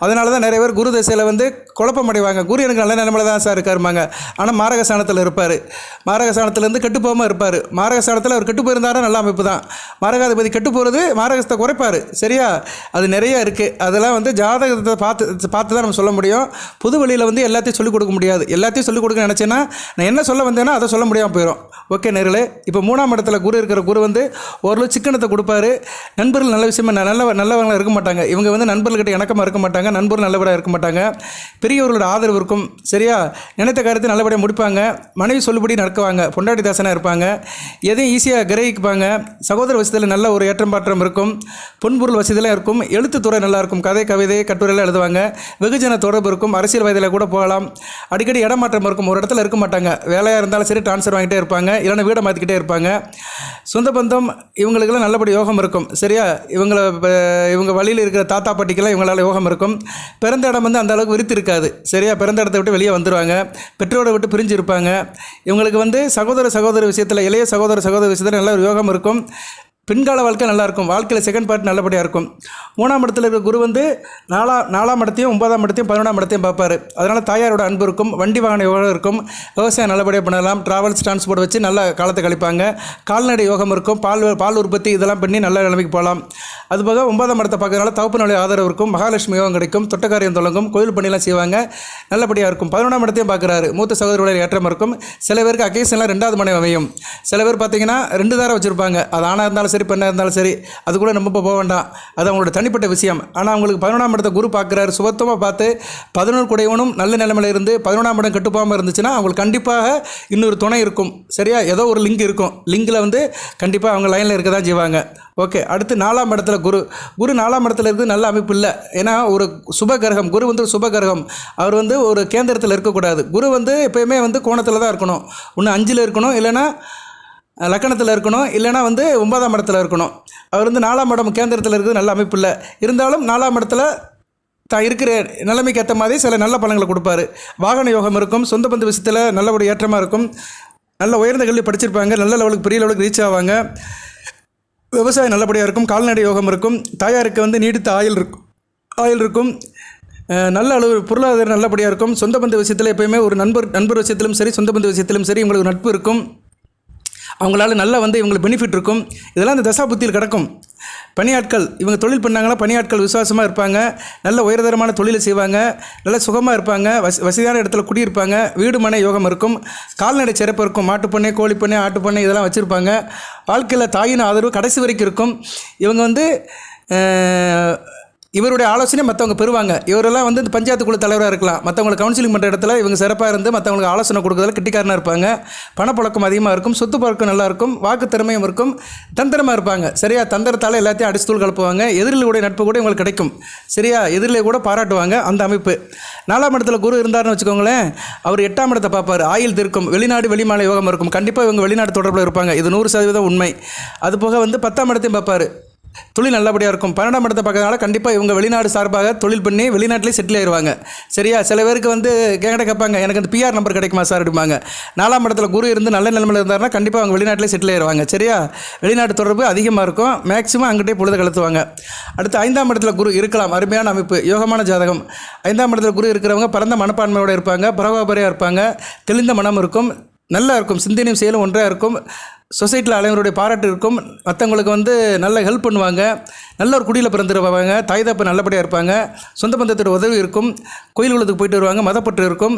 அதனால தான் நிறைய பேர் குரு தசையில் வந்து குழப்பம் அடைவாங்க. குரு எனக்கு நல்ல நிலைமையில தான் சார் இருக்காருமாங்க, ஆனால் மாரகஸ்தானத்தில் இருப்பார். மாரகஸ்தானத்திலேருந்து கெட்டு போகாமல் இருப்பார். மாரகஸ்தானத்தில் அவர் கெட்டு போயிருந்தாலும் நல்ல அமைப்பு தான். மாரகாதிபதி கெட்டு போகிறது மாரகத்தை குறைப்பார். சரியா? அது நிறைய இருக்குது. அதெல்லாம் வந்து ஜாதகத்தை பார்த்து தான் நம்ம சொல்ல முடியும். புது வழியில் வந்து எல்லாத்தையும் சொல்லிக் கொடுக்க முடியாது. எல்லாத்தையும் சொல்லிக் கொடுக்க நினச்சேன்னா நான் என்ன சொல்ல வந்தேன்னா அதை சொல்ல முடியாமல் போயிடும். ஓகே நேர்களே, இப்போ 3ஆம் இடத்துல குரு இருக்கிற குரு வந்து ஓரளவு சிக்கனத்தை கொடுப்பாரு. நண்பர்கள் நல்ல விஷயமா நல்லவங்களாக இருக்க மாட்டாங்க. இவங்க வந்து நண்பர்கள்கிட்ட இணக்கமாக இருக்க மாட்டாங்க, நண்பர்கள் நல்லபடியாக இருக்க மாட்டாங்க, பெரியவர்களோட ஆதரவு இருக்கும். சரியா? நினைத்த காரியத்தை நல்லபடியாக முடிப்பாங்க, மனைவி சொல்லுபடி நடக்குவாங்க, பொண்டாட்டி தாசனாக இருப்பாங்க, எதையும் ஈஸியாக கிரகிப்பாங்க, சகோதர வசதியில் நல்ல ஒரு ஏற்றம் பாற்றம் இருக்கும், பொன்பொருள் வசதியெல்லாம் இருக்கும், எழுத்துத்துறை நல்லாயிருக்கும், கதை கவிதை கட்டுரையெல்லாம் எழுதுவாங்க, வெகுஜன தொடர்பு இருக்கும், அரசியல் வயதில் கூட போகலாம், அடிக்கடி இடமாற்றம் இருக்கும், ஒரு இடத்துல இருக்க மாட்டாங்க, வேலையாக இருந்தாலும் சரி ட்ரான்ஸ்ஃபர் வாங்கிட்டே இருப்பாங்க, இல்லைன்னா வீடை மாற்றிக்கிட்டே இருப்பாங்க. சொந்த பந்தம் இவங்களுக்கெல்லாம் நல்லபடி யோகம் இருக்கும். சரியா? இவங்க வழியில் இருக்கிற தாத்தா பாட்டிக்கெல்லாம் இவங்களால யோகம் இருக்கும். பிறந்த இடம் வந்து அந்த அளவுக்கு விரித்து இருக்காது. சரியா? பிறந்த இடத்தை விட்டு வெளியே வந்துடுவாங்க, பெற்றோரை விட்டு பிரிஞ்சு இருப்பாங்க. இவங்களுக்கு வந்து சகோதர விஷயத்தில், இளைய சகோதர விஷயத்தில் நல்ல ஒரு யோகம் இருக்கும். பின்கால வாழ்க்கை நல்லாயிருக்கும். வாழ்க்கையில் செகண்ட் பார்ட் நல்லபடியாக இருக்கும். 3ஆம் இடத்துல இருக்கிற குரு வந்து 4ஆம் இடத்தையும் 9ஆம் இடத்தையும் 11ஆம் இடத்தையும் பார்ப்பார். அதனால் தாயாரோட அன்பு இருக்கும், வண்டி வாகன யோகம் இருக்கும், விவசாயம் நல்லபடியாக பண்ணலாம், ட்ராவல்ஸ் டிரான்ஸ்போர்ட் வச்சு நல்ல காலத்தை கழிப்பாங்க, கால்நடை யோகம் இருக்கும், பால் உற்பத்தி இதெல்லாம் பண்ணி நல்ல நிலைமைக்கு போகலாம். அதுபோக 9ஆம் இடத்தை பார்க்கறதுனால தகப்பன் வழி ஆதரவு இருக்கும், மகாலட்சுமி யோகம் கிடைக்கும், தொட்டக்காரியம் தொடங்கும், கோயில் பணியெல்லாம் செய்வாங்க, நல்லபடியாக இருக்கும். 11ஆம் இடத்தையும் பார்க்குறாரு, மூத்த சகோதரர்களை ஏற்றம் இருக்கும். சில பேருக்கு அக்கேஷனில் 2வது மனைவி அமையும். சில பேர் பார்த்தீங்கன்னா 2 தாரம் வச்சுருப்பாங்க. அது ஆணாக இருந்தாலும் சரி, பெண்ணாக இருந்தாலும் சரி, அது கூட நம்ம போக வேண்டாம், அது அவங்களோட தனிப்பட்ட விஷயம். ஆனால் அவங்களுக்கு 11ஆம் இடத்தை குரு பார்க்குறாரு, சுபத்துவமாக பார்த்து 11 கூடையவனும் நல்ல நிலைமையில் இருந்து 11ஆம் இடம் கெட்டுப்பாமல் இருந்துச்சுன்னா அவங்களுக்கு கண்டிப்பாக இன்னொரு துணை இருக்கும். சரியா? ஏதோ ஒரு லிங்க் இருக்கும், லிங்கில் வந்து கண்டிப்பாக அவங்க லைனில் இருக்க தான் செய்வாங்க. ஓகே, அடுத்து 4ஆம் இடத்துல குரு 4ஆம் இடத்துல இருந்து நல்ல அமைப்பு இல்லை. ஏன்னா ஒரு சுபகிரகம், குரு வந்து ஒரு சுபகிரகம், அவர் வந்து ஒரு கேந்திரத்தில் இருக்கக்கூடாது. குரு வந்து எப்போயுமே வந்து கோணத்தில் தான் இருக்கணும். ஒன்று 5ல் இருக்கணும், இல்லைன்னா லக்கணத்தில் இருக்கணும், இல்லைனா வந்து 9ஆம் இடத்துல இருக்கணும். அவர் வந்து 4ஆம் இடம் கேந்திரத்தில் இருக்கிறது நல்ல அமைப்பு இல்லை. இருந்தாலும் 4ஆம் இடத்துல தான் இருக்கிற நிலைமைக்கு ஏற்ற மாதிரி சில நல்ல பலன்களை கொடுப்பாரு. வாகன யோகம் இருக்கும், சொந்த பந்த விஷயத்தில் நல்ல ஒரு ஏற்றமாக இருக்கும், நல்ல உயர்ந்த கல்வி படிச்சிருப்பாங்க, நல்ல லெவலுக்கு பெரிய லெவலுக்கு ரீச் ஆவாங்க, விவசாயம் நல்லபடியாக இருக்கும், கால்நடை யோகம் இருக்கும், தாயாருக்கு வந்து நீடித்த ஆயுள் இருக்கும், நல்ல அளவு பொருளாதாரம் நல்லபடியாக இருக்கும். சொந்த பந்த விஷயத்தில் எப்போயுமே ஒரு நண்பர் விஷயத்திலும் சரி, சொந்த பந்த விஷயத்திலும் சரி உங்களுக்கு நட்பு இருக்கும். அவங்களால நல்லா வந்து இவங்களுக்கு பெனிஃபிட் இருக்கும். இதெல்லாம் இந்த தசா புத்தியில் கிடக்கும். பணியாட்கள் இவங்க தொழில் பண்ணாங்கன்னா பணியாட்கள் விசுவாசமாக இருப்பாங்க, நல்ல உயர்தரமான தொழிலை செய்வாங்க, நல்ல சுகமாக இருப்பாங்க, வசதியான இடத்துல குடியிருப்பாங்க, வீடு மனை யோகம் இருக்கும், கால்நடை சிறப்பு இருக்கும், மாட்டுப்பண்ணை, கோழிப்பண்ணை, ஆட்டுப்பண்ணை இதெல்லாம் வச்சுருப்பாங்க. வாழ்க்கையில் தாயின் ஆதரவு கடைசி வரைக்கும் இருக்கும். இவங்க வந்து இவருடைய ஆலோசனை மற்றவங்க பெறுவாங்க. இவரெல்லாம் வந்து இந்த பஞ்சாயத்து குழு தலைவராக இருக்கலாம், மற்றவங்களுக்கு கவுன்சிலிங் பண்ணுற இடத்துல இவங்க சிறப்பாக இருந்து மற்றவங்களுக்கு ஆலோசனை கொடுக்குறதுல கிட்டிக்காரனாக இருப்பாங்க. பணப்பழக்கம் அதிகமாக இருக்கும், சொத்து பழக்கம் நல்லாயிருக்கும், வாக்கு திறமையும் இருக்கும், தந்திரமாக இருப்பாங்க. சரியா? தந்திரத்தால் எல்லாத்தையும் அடிச்சு தூள் கலப்புவாங்க. எதிரிகளுடைய நட்பு கூட இவங்களுக்கு கிடைக்கும். சரியா? எதிரிலே கூட பாராட்டுவாங்க. அந்த அமைப்பு 4ஆம் இடத்துல குரு இருந்தார்னு வச்சுக்கோங்களேன், அவர் 8ஆம் இடத்தை பார்ப்பார், ஆயுள் திருக்கும், வெளிநாடு வெளிமாநில யோகம் இருக்கும். கண்டிப்பாக இவங்க வெளிநாடு தொடர்பில் இருப்பாங்க, இது 100% உண்மை. அதுபோக வந்து 10ஆம் இடத்தையும் பார்ப்பார், தொழில் நல்லபடியாக இருக்கும். 12ஆம் இடத்தை பார்க்கறதுனால கண்டிப்பாக இவங்க வெளிநாடு சார்பாக தொழில் பண்ணி வெளிநாட்டிலே செட்டில் ஆயிடுவாங்க. சரியா? சில பேருக்கு வந்து கேட்பாங்க, எனக்கு அந்த பிஆர் நம்பர் கிடைக்குமா சார் அப்படிம்பாங்க. 4ஆம் இடத்துல குரு இருந்து நல்ல நிலைமையில் இருந்தாருன்னா கண்டிப்பாக அவங்க வெளிநாட்டிலே செட்டில் ஆயிடுவாங்க. சரியா? வெளிநாட்டு தொடர்பு அதிகமாக இருக்கும், மேக்ஸிமம் அங்கிட்டே பொழுது கலத்துவாங்க. அடுத்து 5ஆம் இடத்துல குரு இருக்கலாம், அருமையான அமைப்பு, யோகமான ஜாதகம். 5ஆம் இடத்துல குரு இருக்கிறவங்க பரந்த மனப்பான்மையோடு இருப்பாங்க, பரவாபரியாக இருப்பாங்க, தெளிந்த மனம் இருக்கும், நல்லா இருக்கும், சிந்தனையும் செயலும் ஒன்றாக இருக்கும், சொசைட்டியில் அனைவருடைய பாராட்டு இருக்கும். மற்றவங்களுக்கு வந்து நல்ல ஹெல்ப் பண்ணுவாங்க. நல்ல ஒரு குடியில் பிறந்துருவாங்க. தாய் தப்பு நல்லபடியாக இருப்பாங்க. சொந்த பந்தத்தோட உதவி இருக்கும். கோயில் குளத்துக்கு போயிட்டு வருவாங்க. மதப்பற்று இருக்கும்.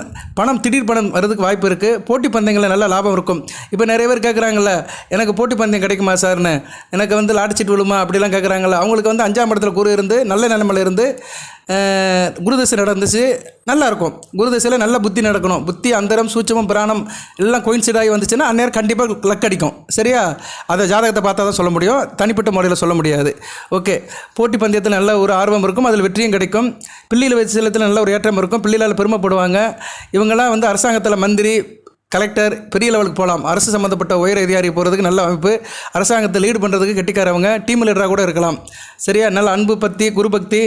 திடீர் பணம் வரதுக்கு வாய்ப்பு இருக்குது. போட்டி பந்தயங்களில் நல்ல லாபம் இருக்கும். இப்போ நிறைய பேர் கேட்குறாங்கல்ல, எனக்கு போட்டி பந்தயம் கிடைக்குமா சார்னு, எனக்கு வந்து லாட்டரிச்சீட்டு விழுமா அப்படிலாம் கேட்குறாங்கல்ல. அவங்களுக்கு வந்து 5ஆம் இடத்துல குரு இருந்து நல்ல நிலைமையில் இருந்து குருதசை நடந்துச்சு, நல்லாயிருக்கும். குருதசையில் நல்ல புத்தி நடக்கணும். புத்தி அந்தரம் சூட்சமம் பிராணம் எல்லாம் கோயின்சைட் ஆகி வந்துச்சுன்னா அந்நேரம் கண்டிப்பாக லக் அடிக்கும். சரியா? அதை ஜாதகத்தை பார்த்தா தான் சொல்ல முடியும், தனிப்பட்ட முறையில் சொல்ல முடியாது. ஓகே. போட்டி பந்தயத்தில் நல்ல ஒரு ஆர்வம் இருக்கும். அதில் வெற்றியும் கிடைக்கும். பிள்ளையில் வச்சு செல்லத்தில் நல்ல ஒரு ஏற்றம் இருக்கும். பிள்ளைகளால் பெருமைப்படுவாங்க. இவங்கெல்லாம் வந்து அரசாங்கத்தில் மந்திரி, கலெக்டர், பெரிய லெவலுக்கு போகலாம். அரசு சம்மந்தப்பட்ட உயர் அதிகாரி போகிறதுக்கு நல்ல அமைப்பு. அரசாங்கத்தை லீடு பண்ணுறதுக்கு கெட்டிக்காரவங்க, டீம் லீடராக கூட இருக்கலாம். சரியா? நல்ல அன்பு பக்தி, குரு பக்தி,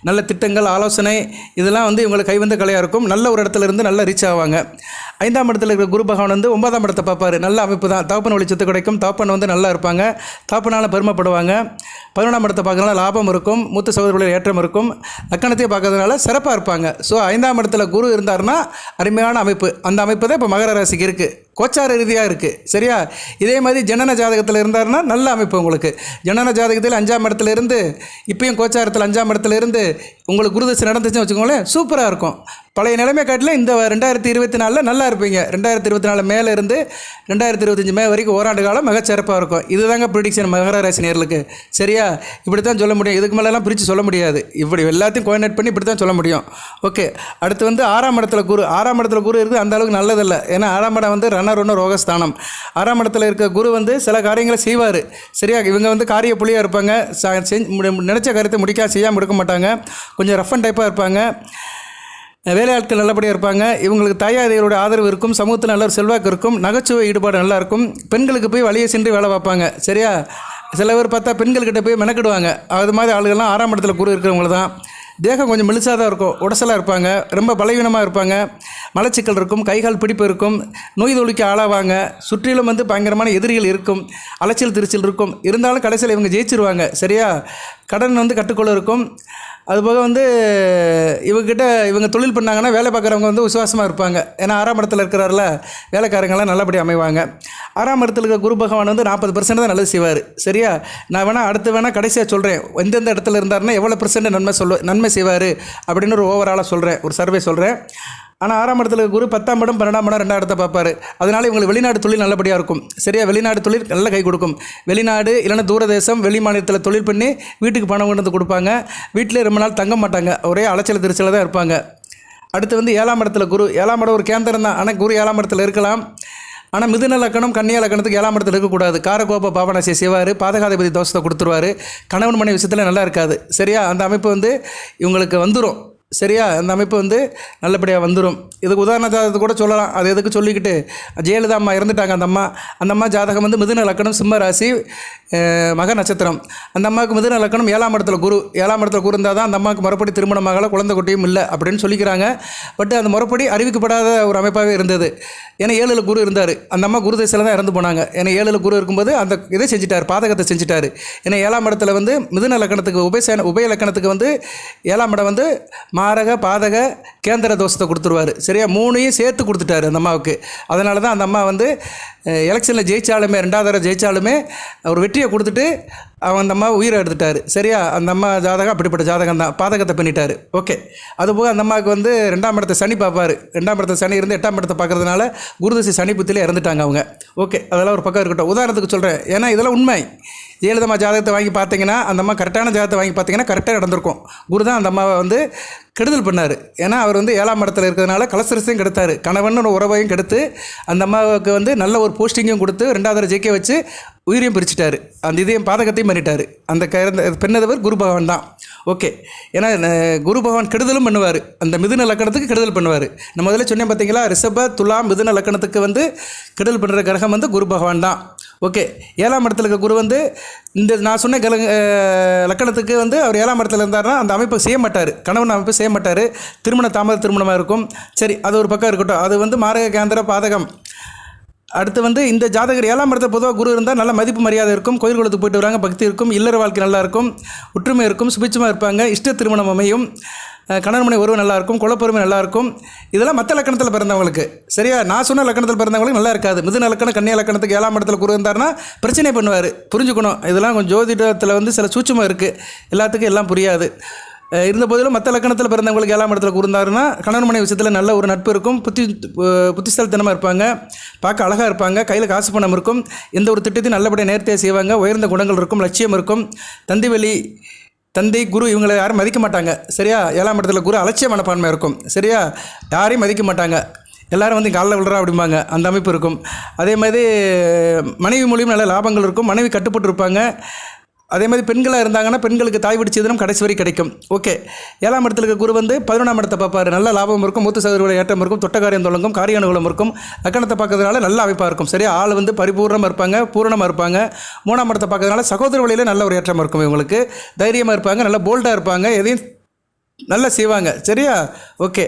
நல்ல திட்டங்கள், ஆலோசனை, இதெல்லாம் வந்து இவங்களுக்கு கைவந்த கலையாக இருக்கும். நல்ல ஒரு இடத்துல இருந்து நல்லா ரீச் ஆவாங்க. 5ஆம் இடத்துல இருக்கிற குரு பகவான் வந்து 9ஆம் இடத்தை பார்ப்பார். நல்ல அமைப்பு தான். தகப்பன் வழி சொத்து கிடைக்கும். தகப்பன் வந்து நல்லா இருப்பாங்க. தகப்பனால் பெருமைப்படுவாங்க. 11ஆம் இடத்தை பார்க்கறதுனால லாபம் இருக்கும். மூத்த சகோதரர்களில் ஏற்றம் இருக்கும். லக்கணத்தையும் பார்க்கறதுனால சிறப்பாக இருப்பாங்க. ஸோ 5ஆம் இடத்துல குரு இருந்தார்னா அருமையான அமைப்பு. அந்த அமைப்பு தான் இப்போ மகர ராசிக்கு இருக்குது. கோச்சார ரீதியாக இருக்குது. சரியா? இதே மாதிரி ஜனன ஜாதகத்தில் இருந்தார்னா நல்ல அமைப்பு உங்களுக்கு. ஜனன ஜாதகத்தில் 5ஆம் இடத்துல இருந்து இப்பயும் கோச்சாரத்தில் 5ஆம் இடத்துல இருந்து உங்களுக்கு குருதசை நடந்துச்சுன்னு வச்சுக்கோங்களேன், சூப்பராக இருக்கும். பழைய நிலைமை காட்டில் இந்த 2024 நல்லா இருப்பீங்க. 2024 மேலே இருந்து 2025 மே வரைக்கும் ஓராண்டு காலம் மிகச்சிறப்பாக இருக்கும். இதுதாங்க ப்ரிடிக்ஷன் மகர ராசி நேயர்களுக்கு. சரியா? இப்படி தான் சொல்ல முடியும். இதுக்கு மேலெல்லாம் பிரித்து சொல்ல முடியாது. இப்படி எல்லாத்தையும் கோஆர்டினேட் பண்ணி இப்படி தான் சொல்ல முடியும். ஓகே. அடுத்து வந்து 6ஆம் இடத்துல குரு. 6ஆம் இடத்துல குரு இருக்குது, அந்த அளவுக்கு நல்லதில்லை. ஏன்னா 6ஆம் இடம் வந்து ரணருண ரோகஸ்தானம். 6ஆம் இடத்துல இருக்க குரு வந்து சில காரியங்களை செய்வார். சரியா? இவங்க வந்து காரிய புள்ளியாக இருப்பாங்க. நினச்ச காரியத்தை முடிக்காம செய்யாமல் இருக்க மாட்டாங்க. கொஞ்சம் ரஃப் அண்ட் டைப்பாக இருப்பாங்க. வேலையாட்கள் நல்லபடியாக இருப்பாங்க. இவங்களுக்கு தாயாதிகளோட ஆதரவு இருக்கும். சமூகத்தில் நல்ல ஒரு செல்வாக்கு இருக்கும். நகைச்சுவை ஈடுபாடு நல்லாயிருக்கும். பெண்களுக்கு போய் வழியை சென்று வேலை பார்ப்பாங்க. சரியா? சில பேர் பார்த்தா பெண்கள்கிட்ட போய் மெனக்கிடுவாங்க. அது மாதிரி ஆளுகள்லாம் 6ஆம் இடத்துல குரு இருக்கிறவங்க தான். தேகம் கொஞ்சம் மெலிசாக தான் இருக்கும். உடசலாக இருப்பாங்க. ரொம்ப பலவீனமாக இருப்பாங்க. மலச்சிக்கல் இருக்கும். கைகால் பிடிப்பு இருக்கும். நோய் தொழிக்கு ஆளாவாங்க. சுற்றிலும் வந்து பயங்கரமான எதிரிகள் இருக்கும். அலைச்சல் திருச்சல் இருக்கும். இருந்தாலும் கடைசியில் இவங்க ஜெயிச்சிருவாங்க. சரியா? கடன் வந்து கட்டுக்குள்ள இருக்கும். அதுபோக வந்து இவங்க தொழில் பண்ணாங்கன்னா வேலை பார்க்குறவங்க வந்து விசுவாசமாக இருப்பாங்க. ஏன்னா 6ஆம் இடத்துல இருக்கிறாரில் வேலைக்காரங்களாம் நல்லபடியாக அமைவாங்க. 6ஆம் இடத்துல இருக்கிற குரு பகவான் வந்து 40% தான் நல்லது செய்வார். சரியா? நான் அடுத்து கடைசியாக சொல்கிறேன், எந்தெந்த இடத்துல இருந்தாருன்னா எவ்வளோ % நன்மை செய்வார் அப்படின்னு ஒரு ஓவராலாக சொல்கிறேன், ஒரு சர்வே சொல்கிறேன். ஆனால் 6ஆம் இடத்துல குரு 10ஆம் இடம் 12ஆம் இடம் 2ஆம் இடத்தை பார்ப்பார். அதனால் இவங்களுக்கு வெளிநாடு தொழில் நல்லபடியாக இருக்கும். சரியா? வெளிநாடு தொழில் நல்ல கை கொடுக்கும். வெளிநாடு இல்லைன்னா தூரதேசம், வெளி மாநிலத்தில் தொழில் பண்ணி வீட்டுக்கு பணம் கொண்டு வந்து கொடுப்பாங்க. வீட்டிலே ரொம்ப நாள் தங்க மாட்டாங்க. ஒரே அலைச்சல் திருச்சல தான் இருப்பாங்க. அடுத்து வந்து 7ஆம் இடத்துல குரு. 7ஆம் இடம் ஒரு கேந்திரம் தான். ஆனால் குரு 7ஆம் இடத்துல இருக்கலாம். ஆனால் மிதுன லக்கணம், கன்னியா லக்கணத்துக்கு 7ஆம் இடத்துல இருக்கக்கூடாது. காரகோப பாபநாசியை செய்வார். பாதகாதிபதி தோஷத்தை கொடுத்துருவார். கணவன் மனைவி விஷயத்தில் நல்லா இருக்காது. சரியா? அந்த அமைப்பு வந்து இவங்களுக்கு வந்துடும். சரியா? அந்த அமைப்பு வந்து நல்லபடியாக வந்துடும். இதுக்கு உதாரண ஜாதகத்தை கூட சொல்லலாம். அது எதுக்கு சொல்லிக்கிட்டு, ஜெயலலிதா அம்மா இறந்துட்டாங்க. அந்த அம்மா ஜாதகம் வந்து மிதுன லக்கணம், சிம்ம ராசி, மக நட்சத்திரம். அந்த அம்மாவுக்கு மிதுன லக்கணம் 7ஆம் இடத்துல குரு. 7ஆம் இடத்துல குரு இருந்தால் தான் அந்த அம்மாவுக்கு முறைப்படி திருமணமாகல, குழந்தை குட்டியும் இல்லை அப்படின்னு சொல்லிக்கிறாங்க. பட் அந்த முறைப்படி அறிவிக்கப்படாத ஒரு அமைப்பாகவே இருந்தது. ஏன்னா 7ல் குரு இருந்தார். அந்த அம்மா குரு திசையில் தான் இறந்து போனாங்க. ஏன்னா 7ல் குரு இருக்கும்போது அந்த இதை செஞ்சுட்டார், பாதகத்தை செஞ்சுட்டார். ஏன்னா 7ஆம் இடத்துல வந்து மிதுன லக்கணத்துக்கு உபய லக்கணத்துக்கு வந்து 7ஆம் இடம் வந்து மாரக, பாதக, கேந்திர தோஷத்தை கொடுத்துருவார். சரியா? 3ஐயும் சேர்த்து கொடுத்துட்டாரு அந்த அம்மாவுக்கு. அதனால தான் அந்த அம்மா வந்து எலெக்ஷனில் ஜெயித்தாலுமே, 2வது தடவை ஜெயித்தாலுமே ஒரு வெற்றியை கொடுத்துட்டு அந்த அம்மா உயிரை எடுத்துட்டார். சரியா? அந்த அம்மா ஜாதகம் அப்படிப்பட்ட ஜாதகம் தான். பாதகத்தை பண்ணிட்டார். ஓகே. அதுபோக அந்த அம்மாவுக்கு வந்து 2ஆம் இடத்தை சனி பார்ப்பார். 2ஆம் இடத்தை சனி இருந்து 8ஆம் இடத்தை பார்க்கறதுனால குருதசை சனி புத்திலே இறந்துட்டாங்க அவங்க. ஓகே. அதெல்லாம் ஒரு பக்கம் இருக்கட்டும். உதாரணத்துக்கு சொல்கிறேன், ஏன்னா இதெல்லாம் உண்மை. ஜெயலலிதா ஜாதகத்தை வாங்கி பார்த்தீங்கன்னா, அந்த அம்மா கரெக்டான ஜாதகத்தை வாங்கி பார்த்தீங்கன்னா கரெக்டாக நடந்திருக்கும். குரு தான் அந்த அம்மாவை வந்து கெடுதல் பண்ணார். ஏன்னா அவர் வந்து 7ஆம் இடத்துல இருக்கிறதுனால கலசரசையும் கெடுத்தார். கணவன் உறவையும் கெடுத்து அந்த அம்மாவுக்கு வந்து நல்ல ஒரு போஸ்டிங்கும் கொடுத்து 2வது ஜெயிக்க வச்சு உயிரையும் பிரிச்சுட்டார். அந்த இதையும் பாதகத்தையும் பண்ணிட்டார். அந்த பெண்ணதவர் குரு பகவான் தான். ஓகே. ஏன்னா குரு பகவான் கெடுதலும் பண்ணுவார். அந்த மிதுன லக்கணத்துக்கு கெடுதல் பண்ணுவார். நான் முதல்ல சொன்னேன் பார்த்தீங்களா, ரிஷப, துலாம், மிதுன லக்கணத்துக்கு வந்து கெடுதல் பண்ணுற கிரகம் வந்து குரு பகவான் தான். ஓகே. 7ஆம் இடத்துல இருக்க குரு வந்து இந்த நான் சொன்ன லக்கணத்துக்கு வந்து அவர் 7ஆம் இடத்துல இருந்தார்னா அந்த அமைப்பை செய்ய மாட்டார். கணவன் அமைப்பை செய்ய மாட்டார். திருமணமாக இருக்கும். சரி, அது ஒரு பக்கம் இருக்கட்டும். அது வந்து மாரக, கேந்திர, பாதகம். அடுத்து வந்து இந்த ஜாதகர் 7ஆம் இடத்துல பொதுவாக குரு இருந்தால் நல்ல மதிப்பு மரியாதை இருக்கும். கோயில் குளத்துக்கு போயிட்டு வராங்க. பக்தி இருக்கும். இல்லற வாழ்க்கை நல்லா இருக்கும். ஒற்றுமை இருக்கும். சுபிட்சமாக இருப்பாங்க. இஷ்ட திருமணம் அமையும். கணவன் மனைவி உறவு நல்லாயிருக்கும், குலப்பெருமை நல்லாயிருக்கும். இதெல்லாம் மற்ற லக்கணத்தில் பிறந்தவங்களுக்கு. சரியா? நான் சொன்ன லக்கணத்தில் பிறந்தவங்களுக்கு நல்லா இருக்காது. மிதுன லக்கணம் கன்னியா லக்கணத்துக்கு 7ஆம் இடத்துல குரு இருந்தாருன்னா பிரச்சனை பண்ணுவார். புரிஞ்சுக்கணும். இதெல்லாம் கொஞ்சம் ஜோதிடத்தில் வந்து சில சூட்சமாக இருக்குது. எல்லாத்துக்கும் எல்லாம் புரியாது. இருந்த போதிலும் மற்ற லக்கணத்தில் பிறந்தவங்களுக்கு 7ஆம் இடத்துல இருந்தாருன்னா கணவன் மனைவி விஷயத்தில் நல்ல ஒரு நட்பு இருக்கும். புத்திசாலித்தனமாக இருப்பாங்க, பார்க்க அழகாக இருப்பாங்க, கையில் காசு பணம் இருக்கும், எந்த ஒரு திட்டத்தையும் நல்லபடியாக நேர்த்தியாக செய்வாங்க, உயர்ந்த குணங்கள் இருக்கும், லட்சியம் இருக்கும். தந்தை குரு இவங்களை யாரும் மதிக்க மாட்டாங்க. சரியா? 7ஆம் இடத்துல குரு அலட்சிய மனப்பான்மை இருக்கும். சரியா? யாரையும் மதிக்க மாட்டாங்க, எல்லோரும் வந்து காலில் விழுறா அப்படிம்பாங்க. அந்த அமைப்பு இருக்கும். அதே மாதிரி மனைவி மூலியம் நல்ல லாபங்கள் இருக்கும், மனைவி கட்டுப்பட்டு இருப்பாங்க. அதே மாதிரி பெண்களாக இருந்தாங்கன்னா பெண்களுக்கு தாய் வீடு சீதனம் கடைசி வரை கிடைக்கும். ஓகே. 7ஆம் இடத்துல இருக்க குரு வந்து 11ஆம் இடத்தை பார்ப்பார். நல்ல லாபம் இருக்கும், மூத்த சகோதரர்கள் ஏற்றம் இருக்கும், தொட்ட காரியம் தொடங்கும், காரிய அனுகூலம் இருக்கும். லக்கணத்தை பார்க்கறதுனால நல்ல அமைப்பாக இருக்கும். சரியா? ஆள் வந்து பரிபூர்ணமாக இருப்பாங்க, பூரணமாக இருப்பாங்க. 3ஆம் இடத்தை பார்க்கறதுனால சகோதர வழியில் நல்ல ஒரு ஏற்றம் இருக்கும். இவங்களுக்கு தைரியமாக இருப்பாங்க, நல்ல போல்டாக இருப்பாங்க, எதையும் நல்லா செய்வாங்க. சரியா? ஓகே.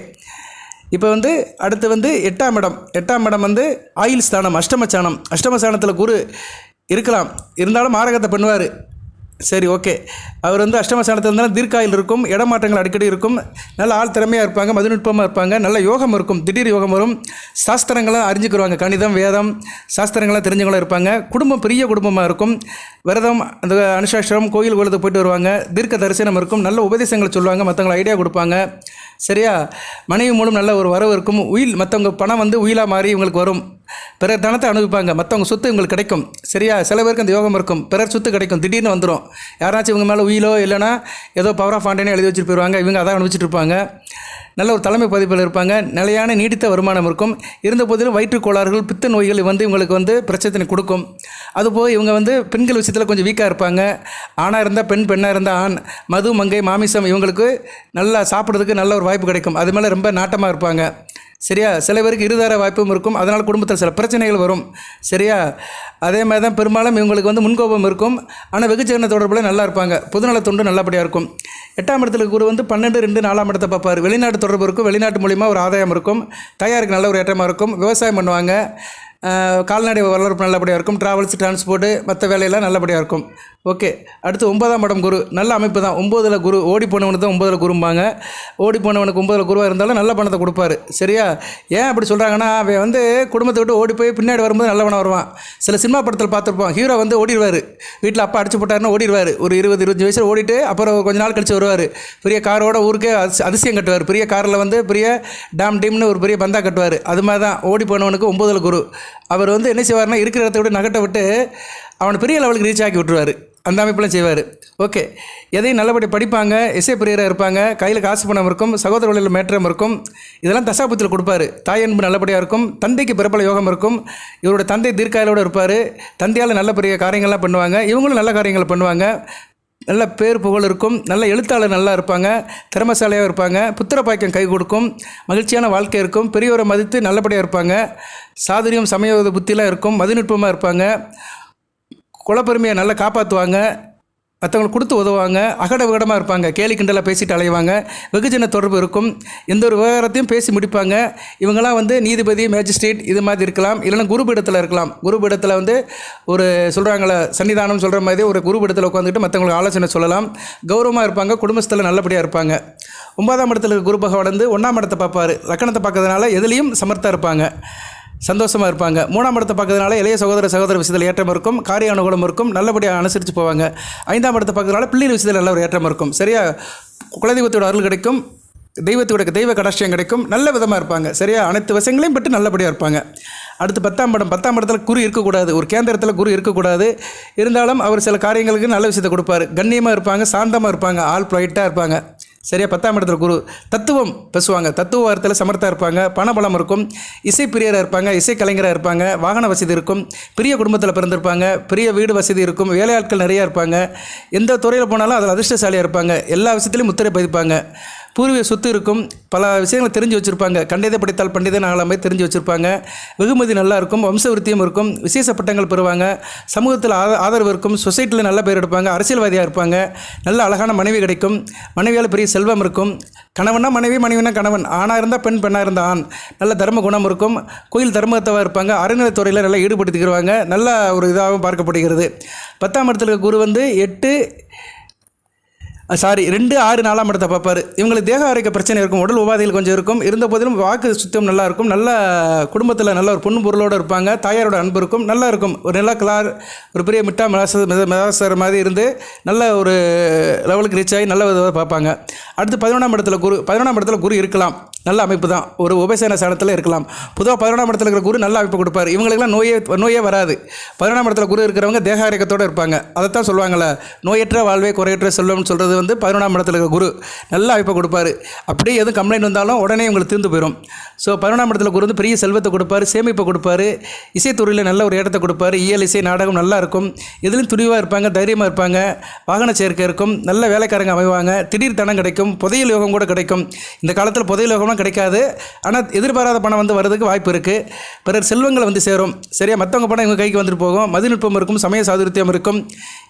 இப்போ வந்து அடுத்து வந்து 8ஆம் இடம் வந்து ஆயில் ஸ்தானம், அஷ்டமஸ்தானத்தில் குரு இருக்கலாம், இருந்தாலும் மாரகத்தை பண்ணுவார். சரி, ஓகே. அவர் வந்து அஷ்டமஸ்தானத்தில் இருந்தாலும் தீர்க்காயில் இருக்கும், இடமாற்றங்கள் அடிக்கடி இருக்கும், நல்ல ஆள் திறமையாக இருப்பாங்க, மதுநுட்பமாக இருப்பாங்க, நல்ல யோகம் இருக்கும், திடீர் யோகம் வரும், சாஸ்திரங்களாம் அறிஞ்சிக்கிடுவாங்க, கணிதம் வேதம் சாஸ்திரங்களாம் தெரிஞ்சவங்களும் இருப்பாங்க. குடும்பம் பெரிய குடும்பமாக இருக்கும், விரதம் அந்த அனுசாஸ்திரம் கோயில் கோலத்துக்கு போயிட்டு வருவாங்க, தீர்க்க தரிசனம் இருக்கும், நல்ல உபதேசங்களை சொல்லுவாங்க, மற்றவங்களை ஐடியா கொடுப்பாங்க. சரியா? மனைவி மூலம் நல்ல ஒரு வரவு இருக்கும். மற்றவங்க பணம் வந்து உயிலாக மாறி இவங்களுக்கு வரும், பிறர் தனத்தை அனுபவிப்பாங்க, மற்றவங்க சொத்து இவங்களுக்கு கிடைக்கும். சரியா? சில பேருக்கு அந்த யோகம் இருக்கும், பிறர் சொத்து கிடைக்கும், திடீர்னு வந்துடும். யாராச்சும் இவங்க மேலே உயிலோ இல்லைனா ஏதோ பவர் ஆஃப் ஆண்டனே எழுதி வச்சுட்டு போயிடுவாங்க, இவங்க அதான் அனுபவிச்சுட்டு இருப்பாங்க. நல்ல ஒரு தலைமை பதிப்பில் இருப்பாங்க, நிலையான நீடித்த வருமானம் இருக்கும். இருந்த போதிலும் வயிற்று கோளாறுகள், பித்த நோய்கள் வந்து இவங்களுக்கு வந்து பிரச்சனை கொடுக்கும். அதுபோக இவங்க வந்து பெண்கள் விஷயத்தில் கொஞ்சம் வீக்காக இருப்பாங்க. ஆணாக இருந்தால் பெண், பெண்ணாக இருந்தால் ஆண். மது, மங்கை, மாமிசம் இவங்களுக்கு நல்லா சாப்பிட்றதுக்கு நல்ல ஒரு வாய்ப்பு கிடைக்கும். அது மேலே ரொம்ப நாட்டமாக இருப்பாங்க. சரியா? சில பேருக்கு இருதார வாய்ப்பும் இருக்கும், அதனால் குடும்பத்தில் சில பிரச்சனைகள் வரும். சரியா? அதே மாதிரி தான் பெரும்பாலும் இவங்களுக்கு வந்து முன்கோபம் இருக்கும், ஆனால் வெகுஜன தொடர்பில் நல்லா இருப்பாங்க, பொதுநல தொண்டு நல்லபடியாக இருக்கும். 8ஆம் இடத்துல குரு வந்து 12, 2, 4ஆம் இடத்தை பார்ப்பார். வெளிநாட்டு தொடர்பு இருக்கும், வெளிநாட்டு மூலிமா ஒரு ஆதாயம் இருக்கும், தயாருக்கு நல்ல ஒரு ஏற்றமாக இருக்கும், விவசாயம் பண்ணுவாங்க, கால்நடை வளர்ப்பு நல்லபடியாக இருக்கும், ட்ராவல்ஸ், டிரான்ஸ்போர்ட்டு, மற்ற வேலையெல்லாம் நல்லபடியாக இருக்கும். ஓகே. அடுத்து 9ஆம் இடம் குரு, நல்ல அமைப்பு தான். 9ல் குரு, ஓடி போனவனுக்கு தான் 9ல் குரும்பாங்க. ஓடி போனவனுக்கு 9ல் குருவாக இருந்தாலும் நல்ல பணத்தை கொடுப்பாரு. சரியா? ஏன் அப்படி சொல்கிறாங்கன்னா, அவன் வந்து குடும்பத்தை விட்டு ஓடி போய் பின்னாடி வரும்போது நல்லவனாக வருவான். சில சினிமா படத்தில் பார்த்துருப்போம், ஹீரோ வந்து ஓடிடுவார், வீட்டில் அப்பா அடிச்சு போட்டாருன்னு ஓடிடுவார். ஒரு 20-25 வயசில் ஓடிட்டு அப்புறம் கொஞ்ச நாள் கழிச்சு வருவார், பெரிய காரோட ஊருக்கே அதிசயம் கட்டுவார், பெரிய காரில் வந்து பெரிய டீம்னு ஒரு பெரிய பந்தா கட்டுவார். அது மாதிரி தான் ஓடி போனவனுக்கு 9ல் குரு. அவர் வந்து என்ன செய்வார்னா, இருக்கிற இடத்த விட்டு நகட்டை விட்டு அவனை பெரிய லெவலுக்கு ரீச் ஆக்கி விட்டுருவார். அந்த அமைப்பெல்லாம் செய்வார். ஓகே. எதையும் நல்லபடி படிப்பாங்க, இசை பிரியராக இருப்பாங்க, கையில் காசு பணம் இருக்கும், சகோதர வழியில் மேற்றம் இருக்கும். இதெல்லாம் தசாபத்தில் கொடுப்பாரு. தாய் அன்பு நல்லபடியாக இருக்கும், தந்தைக்கு பிறப்பல யோகம் இருக்கும். இவரோட தந்தை தீர்க்காயிலோடு இருப்பார், தந்தையால் நல்ல பெரிய காரியங்கள்லாம் பண்ணுவாங்க, இவங்களும் நல்ல காரியங்கள் பண்ணுவாங்க. நல்ல பேர் புகழ் இருக்கும், நல்ல எழுத்தாளர் நல்லா இருப்பாங்க, திறமசாலியாக இருப்பாங்க, புத்திர பாக்கியம் கை கொடுக்கும், மகிழ்ச்சியான வாழ்க்கை இருக்கும், பெரியவரை மதித்து நல்லபடியாக இருப்பாங்க, சாதுரியம் சமயோத புத்திலாம் இருக்கும், மதிநுட்பமாக இருப்பாங்க, குலப்பெருமையை நல்லா காப்பாற்றுவாங்க, மற்றவங்களுக்கு கொடுத்து உதவுவாங்க, அகட விகடமாக இருப்பாங்க, கேலி கிண்டலாக பேசிட்டு அலைவாங்க, வெகுஜன தொடர்பு இருக்கும், எந்த ஒரு விவகாரத்தையும் பேசி முடிப்பாங்க. இவங்களாம் வந்து நீதிபதி, மேஜிஸ்ட்ரேட் இது மாதிரி இருக்கலாம், இல்லைனா குருபீடத்தில் இருக்கலாம். குருபீடத்தில் வந்து ஒரு சொல்கிறாங்களே சன்னிதானம் சொல்கிற மாதிரி ஒரு குருபீடத்தில் உட்காந்துக்கிட்டு மற்றவங்களுக்கு ஆலோசனை சொல்லலாம். கௌரவமாக இருப்பாங்க, குடும்பத்தில் நல்லபடியாக இருப்பாங்க. 9ஆம் இடத்துல இருக்க குரு பகவான் வந்து 1ஆம் இடத்தை பார்ப்பார். லக்கணத்தை பார்க்கறதுனால எதுலேயும் சமர்த்தாக இருப்பாங்க, சந்தோஷமாக இருப்பாங்க. 3ஆம் இடத்தை பார்க்கறதுனால இளைய சகோதர விஷயத்தில் ஏற்றம் இருக்கும், காரிய அனுகூலம் இருக்கும், நல்லபடியாக அனுசரித்து போவாங்க. 5ஆம் இடத்தை பார்க்கறதுனால பிள்ளைகள் விஷயத்தில் நல்ல ஒரு ஏற்றம் இருக்கும். சரியா? குலதெய்வத்தோட அருள் கிடைக்கும், தெய்வ கடாட்சியம் கிடைக்கும், நல்ல விதமாக இருப்பாங்க. சரியா? அனைத்து விஷயங்களையும் பெற்று நல்லபடியாக இருப்பாங்க. அடுத்து 10ஆம் இடத்துல குரு இருக்கக்கூடாது, ஒரு கேந்திரத்தில் குரு இருக்கக்கூடாது. இருந்தாலும் அவர் சில காரியங்களுக்கு நல்ல விஷயத்தை கொடுப்பார். கண்ணியமாக இருப்பாங்க, சாந்தமாக இருப்பாங்க, ஆள் ப்ரைட்டாக இருப்பாங்க. சரியா? 10ஆம் இடத்துல குரு தத்துவம் பேசுவாங்க, தத்துவ வார்த்தையில் சமர்த்தாக இருப்பாங்க, பணபலம் இருக்கும், இசை பிரியராக இருப்பாங்க, இசை கலைஞராக இருப்பாங்க, வாகன வசதி இருக்கும், பெரிய குடும்பத்தில் பிறந்திருப்பாங்க, பெரிய வீடு வசதி இருக்கும், வேலையாட்கள் நிறையா இருப்பாங்க, எந்த துறையில் போனாலும் அதில் அதிர்ஷ்டசாலியாக இருப்பாங்க, எல்லா விஷயத்துலையும் முத்திரை பதிப்பாங்க, பூர்வீக சொத்து இருக்கும், பல விஷயங்களை தெரிஞ்சு வச்சுருப்பாங்க, கண்டதை படித்தால் பண்டிதன் ஆகலாமே தெரிஞ்சு வச்சுருப்பாங்க, வெகுமதி நல்லா இருக்கும், வம்சவிருத்தியும் இருக்கும், விசேஷ பட்டங்கள் பெறுவாங்க, சமூகத்தில் ஆதரவு இருக்கும், சொசைட்டியில் நல்ல பேர் எடுப்பாங்க, அரசியல்வாதியாக இருப்பாங்க, நல்ல அழகான மனைவி கிடைக்கும், மனைவியால் பெரிய செல்வம் இருக்கும், கணவனா மனைவி, மனைவினா கணவன், ஆணாக இருந்தால் பெண், பெண்ணாக இருந்தால் ஆண், நல்ல தர்ம குணம் இருக்கும், கோயில் தர்மத்தவாக இருப்பாங்க, அறநிலைத்துறையில் நல்லா ஈடுபடுத்திக்கிடுவாங்க, நல்ல ஒரு இதாகவும் பார்க்கப்படுகிறது. 10ஆம் இடத்துல குரு வந்து 8, சாரி 2, 6, 4ஆம் இடத்தை பார்ப்பார். இவங்களுக்கு தேக ஆரோக்கிய பிரச்சனை இருக்கும், உடல் உபாதைகள் கொஞ்சம் இருக்கும். இருந்த போதிலும் வாக்கு சுத்தம் நல்லா இருக்கும். நல்ல குடும்பத்தில் நல்ல ஒரு பொண்ணு பொருளோடு இருப்பாங்க. தாயாரோட அன்பு இருக்கும், நல்லா இருக்கும். ஒரு நல்ல ஒரு பெரிய மிட்டாசர் மாதிரி இருந்து நல்ல ஒரு லெவலுக்கு ரீச் ஆகி நல்ல விதமாக பார்ப்பாங்க. அடுத்து 11ஆம் இடத்துல குரு. 11ஆம் இடத்துல குரு இருக்கலாம், நல்ல அமைப்பு தான். ஒரு உபசேன ஸ்தானத்தில் இருக்கலாம். பொதுவாக 11ஆம் இடத்துல இருக்கிற குரு நல்ல அமைப்பு கொடுப்பார். இவங்களுக்குலாம் நோயே வராது. 11ஆம் இடத்துல குரு இருக்கிறவங்க தேக ஆரோக்கியத்தோடு இருப்பாங்க. அதைத்தான் சொல்லுவாங்கள்ல, நோயற்ற வாழ்வே குறையற்ற செல்வம்னு சொல்கிறது வந்து 11ஆம் இடத்துல இருக்கிற குரு நல்ல அமைப்பை கொடுப்பாரு. அப்படியே எதுவும் கம்ப்ளைண்ட் வந்தாலும் உடனே உங்களுக்கு தீர்ந்து போயிடும். ஸோ 11ஆம் இடத்துல குரு வந்து பெரிய செல்வத்தை கொடுப்பாரு, சேமிப்பை கொடுப்பாரு, இசைத்துறையில் நல்ல ஒரு இடத்தை கொடுப்பாரு. இயல், இசை, நாடகம் நல்லா இருக்கும். எதுலையும் துணிவாக இருப்பாங்க, தைரியமாக இருப்பாங்க. வாகன சேர்க்கை இருக்கும், நல்ல வேலைக்காரங்க அமைவாங்க. திடீர் தனம் கிடைக்கும், புதையல் யோகம் கூட கிடைக்கும். இந்த காலத்தில் புதையல் யோகம்லாம் கிடைக்காது, ஆனால் எதிர்பாராத பணம் வந்து வர்றதுக்கு வாய்ப்பு இருக்குது. பிறர் செல்வங்களை வந்து சேரும். சரியா, மற்றவங்க பணம் இவங்க கைக்கு வந்துட்டு போகும். மதிநுட்பம் இருக்கும், சமய சாதுரியம் இருக்கும்,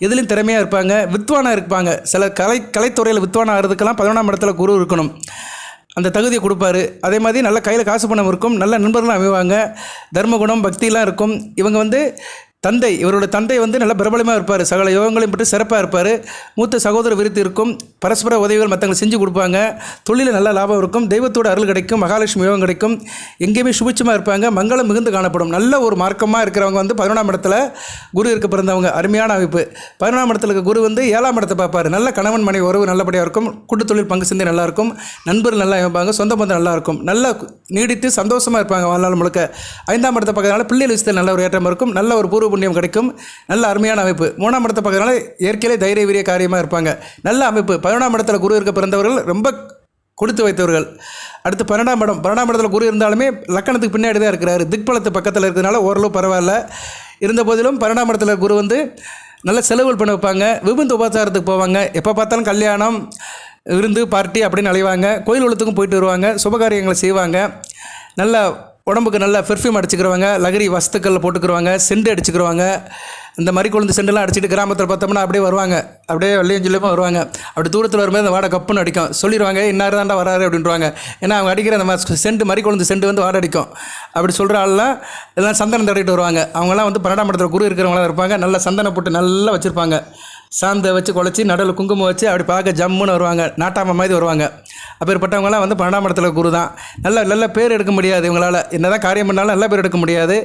எதுலையும் திறமையாக இருப்பாங்க, வித்வானாக இருப்பாங்க. சில கலைத்துறையில் வித்வானாக ஆகிறதுக்கெல்லாம் 11ஆம் இடத்துல குரு இருக்கணும், அந்த தகுதியை கொடுப்பாரு. அதே மாதிரி நல்ல கையில் காசு பணம் இருக்கும், நல்ல நண்பர்களும் அமைவாங்க. தர்மகுணம், பக்தியெலாம் இருக்கும். இவங்க வந்து இவரோட தந்தை வந்து நல்ல பிரபலமாக இருப்பார், சகல யோகங்களையும் பற்றி சிறப்பாக இருப்பார். மூத்த சகோதர விருத்தி இருக்கும், பரஸ்பர உதவிகள் மற்றவங்களை செஞ்சு கொடுப்பாங்க. தொழிலில் நல்ல லாபம் இருக்கும், தெய்வத்தோட அருள் கிடைக்கும், மகாலட்சுமி யோகம் கிடைக்கும். எங்கேயுமே சுபிட்சமாக இருப்பாங்க, மங்களம் மிகுந்து காணப்படும். நல்ல ஒரு மார்க்கமாக இருக்கிறவங்க வந்து 11ஆம் இடத்துல குரு இருக்க பிறந்தவங்க, அருமையான அமைப்பு. 11ஆம் இடத்துல இருக்க குரு வந்து 7ஆம் இடத்தை பார்ப்பார். நல்ல கணவன் மனைவி உறவு நல்லபடியாக இருக்கும், கூட்டு தொழில் பங்கு சந்தை நல்லாயிருக்கும், நண்பர்கள் நல்லா இருப்பாங்க, சொந்த பந்தம் நல்லாயிருக்கும், நல்லா நீடித்து சந்தோஷமாக இருப்பாங்க வாழ்நாள் முழுக்க. 5ஆம் இடத்தை பார்க்கறதுனால பிள்ளைகள் விஷயத்தில் நல்ல ஒரு ஏற்றம் இருக்கும், நல்ல ஒரு பூர்வ புண்ணியம் கிடைக்கும், நல்ல அருமையான அமைப்பு. 3ஆம் இடத்தை பார்க்கறதுனால இயற்கையிலே தைரிய வீரிய காரியமாக இருப்பாங்க, நல்ல அமைப்பு. 11ஆம் இடத்துல குரு இருக்க பிறந்தவர்கள் ரொம்ப கொடுத்து வைத்தவர்கள். அடுத்து 12ஆம் இடத்துல குரு இருந்தாலுமே லக்கணத்துக்கு பின்னாடி தான் இருக்கிறாரு, திக்பலத்து பக்கத்தில் இருக்கிறதுனால ஓரளவு பரவாயில்ல. இருந்த போதிலும் 12ஆம் இடத்துல குரு வந்து நல்ல செலவுகள் பண்ண வைப்பாங்க, விபந்து உபச்சாரத்துக்கு போவாங்க, எப்போ பார்த்தாலும் கல்யாணம், விருந்து, பார்ட்டி அப்படின்னு அலைவாங்க. கோயில் உலகத்துக்கும் போயிட்டு வருவாங்க, சுபகாரியங்களை செய்வாங்க. நல்ல உடம்புக்கு நல்ல பெர்ஃப்யூம் அடிச்சுக்கிறவங்க, லகரி வஸ்துக்களில் போட்டுக்கிறவங்க, செண்டு அடிச்சுக்கிறவங்க. இந்த மாதிரி கொழுந்து செண்டுலாம் அடிச்சுட்டு கிராமத்தில் பார்த்தோம்னா அப்படியே வருவாங்க, அப்படியே வெள்ளையும் சொல்லியமாக வருவாங்க. அப்படி தூரத்தில் வரும்போது அந்த வாடை கப்புன்னு அடிக்கும், சொல்லிடுவாங்க இன்னார் தாண்டா வராரு அப்படின்றாங்க. ஏன்னா அவங்க அடிக்கிற அந்த செண்டு மாதிரி கொழுந்து செண்டு வந்து வாடை அடிக்கும். அப்படி சொல்கிற ஆள்லாம் எல்லாம் சந்தனம் தடவிட்டு வருவாங்க. அவங்களாம் வந்து 12ஆம் இடத்துல குரு இருக்கிறவங்களாம் இருப்பாங்க, நல்லா சந்தனம் போட்டு நல்லா வச்சுருப்பாங்க, சாந்தை வச்சு குழச்சி நடுவில் குங்குமம் வச்சு அப்படி பார்க்க ஜம்முன்னு வருவாங்க, நாட்டாம மாதிரி வருவாங்க. அப்பேற்பட்டவங்களாம் வந்து 12ஆம் இடத்துல குரு தான். நல்ல பேர் எடுக்க முடியாது, இவங்களால் என்ன தான் காரியம் பண்ணாலும் நல்ல பேர் எடுக்க முடியாது.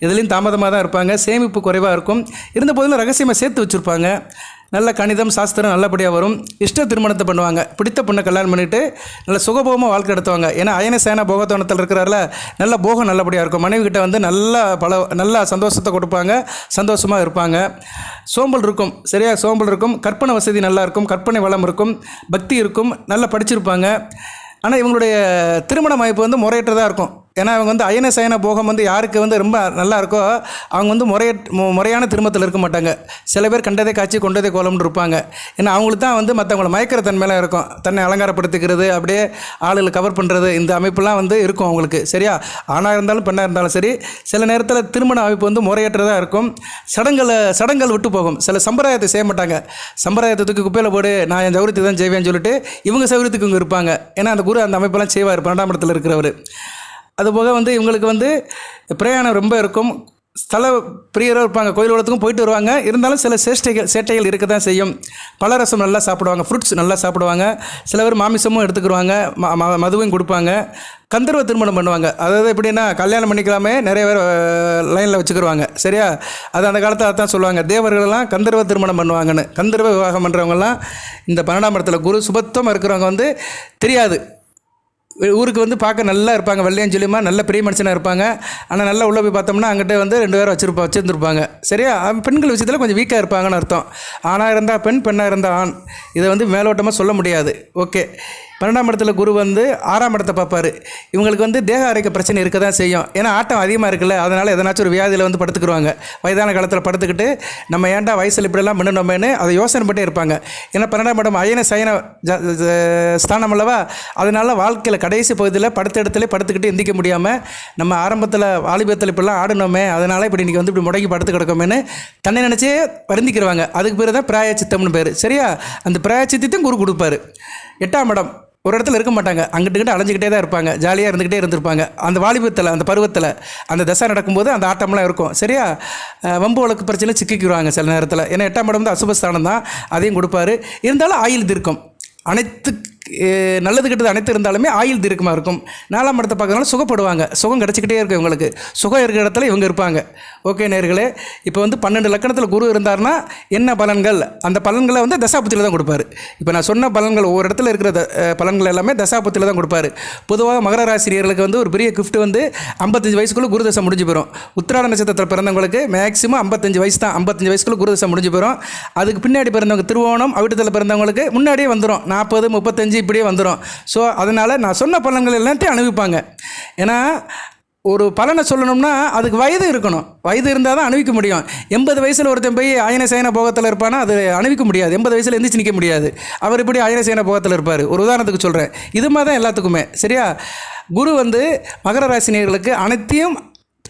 இதுலேயும் தாமதமாக தான் இருப்பாங்க, சேமிப்பு குறைவாக இருக்கும். இருந்த போதிலும் ரகசியமாக சேர்த்து வச்சுருப்பாங்க. நல்ல கணிதம், சாஸ்திரம் நல்லபடியாக வரும். இஷ்ட திருமணத்தை பண்ணுவாங்க, பிடித்த பொண்ணை கல்யாணம் பண்ணிவிட்டு நல்ல சுகபோகமாக வாழ்க்கை நடத்துவாங்க. ஏன்னா அயன சேன போகத்தோணத்தில் இருக்கிறாரில் நல்ல போகம் நல்லபடியாக இருக்கும். மனைவி கிட்ட வந்து நல்ல சந்தோஷத்தை கொடுப்பாங்க, சந்தோஷமாக இருப்பாங்க. சோம்பல் இருக்கும், சரியாக சோம்பல் இருக்கும். கற்பனை வசதி நல்லா இருக்கும், கற்பனை வளம் இருக்கும், பக்தி இருக்கும், நல்லா படிச்சிருப்பாங்க. ஆனால் இவங்களுடைய திருமண அமைப்பு வந்து முறையற்றதாக இருக்கும். ஏன்னா அவங்க வந்து அயன சயன போகம் வந்து யாருக்கு வந்து ரொம்ப நல்லா இருக்கோ அவங்க வந்து முறையான திருமணத்தில் இருக்க மாட்டாங்க. சில பேர் கண்டதே காட்சி கொண்டதே கோலம்னு இருப்பாங்க. ஏன்னா அவங்களுக்கு தான் வந்து மற்றவங்களை மயக்கிற தன்மையில இருக்கும், தன்னை அலங்காரப்படுத்திக்கிறது, அப்படியே ஆளுகளை கவர் பண்ணுறது, இந்த அமைப்புலாம் வந்து இருக்கும் அவங்களுக்கு. சரியா, ஆணாக இருந்தாலும் பெண்ணாக இருந்தாலும் சரி. சில நேரத்தில் திருமண அமைப்பு வந்து முறையற்றதாக இருக்கும். சடங்குகள் விட்டு போகும், சில சம்பிரதாயத்தை செய்ய மாட்டாங்க. சம்பிரதாயத்தை தூக்கி குப்பையில் போடு, நான் என் சௌரியத்தை தான் செய்வேன்னு சொல்லிட்டு இவங்க சௌரியத்துக்கு இங்கே இருப்பாங்க. ஏன்னா அந்த குரு அந்த அமைப்பெல்லாம் செய்வார் 12ஆம் இடத்துல இருக்கிறவர். அதுபோக வந்து இவங்களுக்கு வந்து பிரயாணம் ரொம்ப இருக்கும், ஸ்தல பிரியராக இருப்பாங்க, கோயில் உலகத்துக்கும் போயிட்டு வருவாங்க. இருந்தாலும் சில சேட்டைகள் இருக்க தான் செய்யும். பழரசம் நல்லா சாப்பிடுவாங்க, ஃப்ரூட்ஸ் நல்லா சாப்பிடுவாங்க. சில பேர் மாமிசமும் எடுத்துக்கிடுவாங்க, மதுவையும் கொடுப்பாங்க. கந்தர்வ திருமணம் பண்ணுவாங்க, அதாவது எப்படின்னா கல்யாணம் பண்ணிக்கலாமே நிறைய பேர் லைனில் வச்சுக்கிடுவாங்க. சரியா, அது அந்த காலத்தில் அதான் சொல்லுவாங்க, தேவர்களெல்லாம் கந்தர்வ திருமணம் பண்ணுவாங்கன்னு. கந்தர்வ விவாகம் பண்ணுறவங்கலாம் இந்த 12ஆம் இடத்துல குரு சுபத்துவமாக இருக்கிறவங்க வந்து தெரியாது. ஊருக்கு வந்து பார்க்க நல்லா இருப்பாங்க, வெள்ளையும் சொல்லியுமா நல்ல பெரிய மனுஷனாக இருப்பாங்க. ஆனால் நல்லா உள்ளே போய் பார்த்தோம்னா அங்கிட்ட வந்து 2 பேர் வச்சுருந்துருப்பாங்க. சரியா, பெண்கள் விஷயத்தில் கொஞ்சம் வீக்காக இருப்பாங்கன்னு அர்த்தம். ஆணாக இருந்தால் பெண், பெண்ணாக இருந்தால் ஆண். இதை வந்து மேலோட்டமாக சொல்ல முடியாது. ஓகே, 12ஆம் இடத்துல குரு வந்து 6ஆம் இடத்தை பார்ப்பார். இவங்களுக்கு வந்து தேக ஆரோக்கிய பிரச்சனை இருக்க தான் செய்யும். ஏன்னா ஆட்டம் அதிகமாக இருக்குல்ல, அதனால் எதனாச்சும் ஒரு வியாதியில் வந்து படுத்துக்குருவாங்க. வயதான காலத்தில் படுத்துக்கிட்டு நம்ம ஏன்டா வயசில் இப்படிலாம் பண்ணணுமேனு அதை யோசனை பண்ணிட்டே இருப்பாங்க. ஏன்னா 12ஆம் இடம் அயன சயன ஸ்தானம் அல்லவா, அதனால் வாழ்க்கையில் கடைசி பகுதியில் படுத்த இடத்துல படுத்துக்கிட்டு எந்திக்க முடியாமல் நம்ம ஆரம்பத்தில் வாலிபத்தில் இப்படிலாம் ஆடணுமே, அதனால் இப்படி இன்றைக்கி வந்து இப்படி முடங்கி படுத்து கிடக்குமேனு தன்னை நினச்சே வருந்திக்கிறவாங்க. அதுக்கு பேர் தான் பிராயச்சித்தம்னு பேர். சரியா, அந்த பிராயச்சித்தையும் குரு கொடுப்பார். 8ஆம் இடம் ஒரு இடத்துல இருக்க மாட்டாங்க, அங்கிட்டு அலைஞ்சிக்கிட்டே தான் இருப்பாங்க, ஜாலியாக இருந்துருப்பாங்க. அந்த வாலிபத்தில் அந்த பருவத்தில் அந்த தசை நடக்கும்போது அந்த ஆட்டம்லாம் இருக்கும். சரியா? வம்பு வழக்கு பிரச்சனை சிக்கிக்குவாங்க சில நேரத்தில். ஏன்னா 8ஆம் இடம் வந்து அசுபஸ்தானம் தான், அதையும் கொடுப்பாரு. இருந்தாலும் ஆயுள் தீர்க்கம் அனைத்து நல்லது கெட்டது அனைத்து இருந்தாலுமே ஆயுள் தீர்க்கமாக இருக்கும். 4ஆம் இடத்தை பார்க்கறதுனால சுகப்படுவாங்க, சுகம் கிடச்சிக்கிட்டே இருக்கும் இவங்களுக்கு. சுகம் இருக்கிற இடத்துல இவங்க இருப்பாங்க. ஓகே நேர்களே, இப்போ வந்து 12 லக்கணத்தில் குரு இருந்தார்னா என்ன பலன்கள், அந்த பலன்களை வந்து தசாபுத்தியில் தான் கொடுப்பாரு. இப்போ நான் சொன்ன பலன்கள் ஒவ்வொரு இடத்துல இருக்கிற பலன்கள் எல்லாமே தசாபுத்தியில் தான் கொடுப்பாரு. பொதுவாக மகர ராசினியர்களுக்கு வந்து ஒரு பெரிய கிஃப்ட் வந்து 55 வயசுக்குள்ளே குரு தசை முடிஞ்சு போயிடும். உத்திராட நட்சத்திரத்தில் பிறந்தவங்களுக்கு மேக்ஸிமம் 55 வயசு தான். 55 வயசுக்குள்ளே குரு தசை முடிஞ்சு போயிடும். அதுக்கு பின்னாடி பிறந்தவங்க திருவோணம் அவிட்டத்தில் பிறந்தவங்களுக்கு முன்னாடியே வந்துடும், 40, 35 இப்படியே வந்துடும். ஸோ அதனால் நான் சொன்ன பலன்கள் எல்லாத்தையும் அனுபவிப்பாங்க. ஏன்னா ஒரு பலனை சொல்லணும்னா அதுக்கு வயது இருக்கணும், வயது இருந்தால் தான் அனுபவிக்க முடியும். 80 வயசில் ஒருத்தன் போய் ஆயன சயன போகத்தில் இருப்பானா அது அனுபவிக்க முடியாது. 80 வயசில் எந்திரிச்சு நிற்க முடியாது. அவர் இப்படி ஆயன சயன போகத்தில் இருப்பார். ஒரு உதாரணத்துக்கு சொல்கிறேன். இது மாதிரி தான் எல்லாத்துக்குமே. சரியா? குரு வந்து மகர ராசினியர்களுக்கு அனைத்தையும்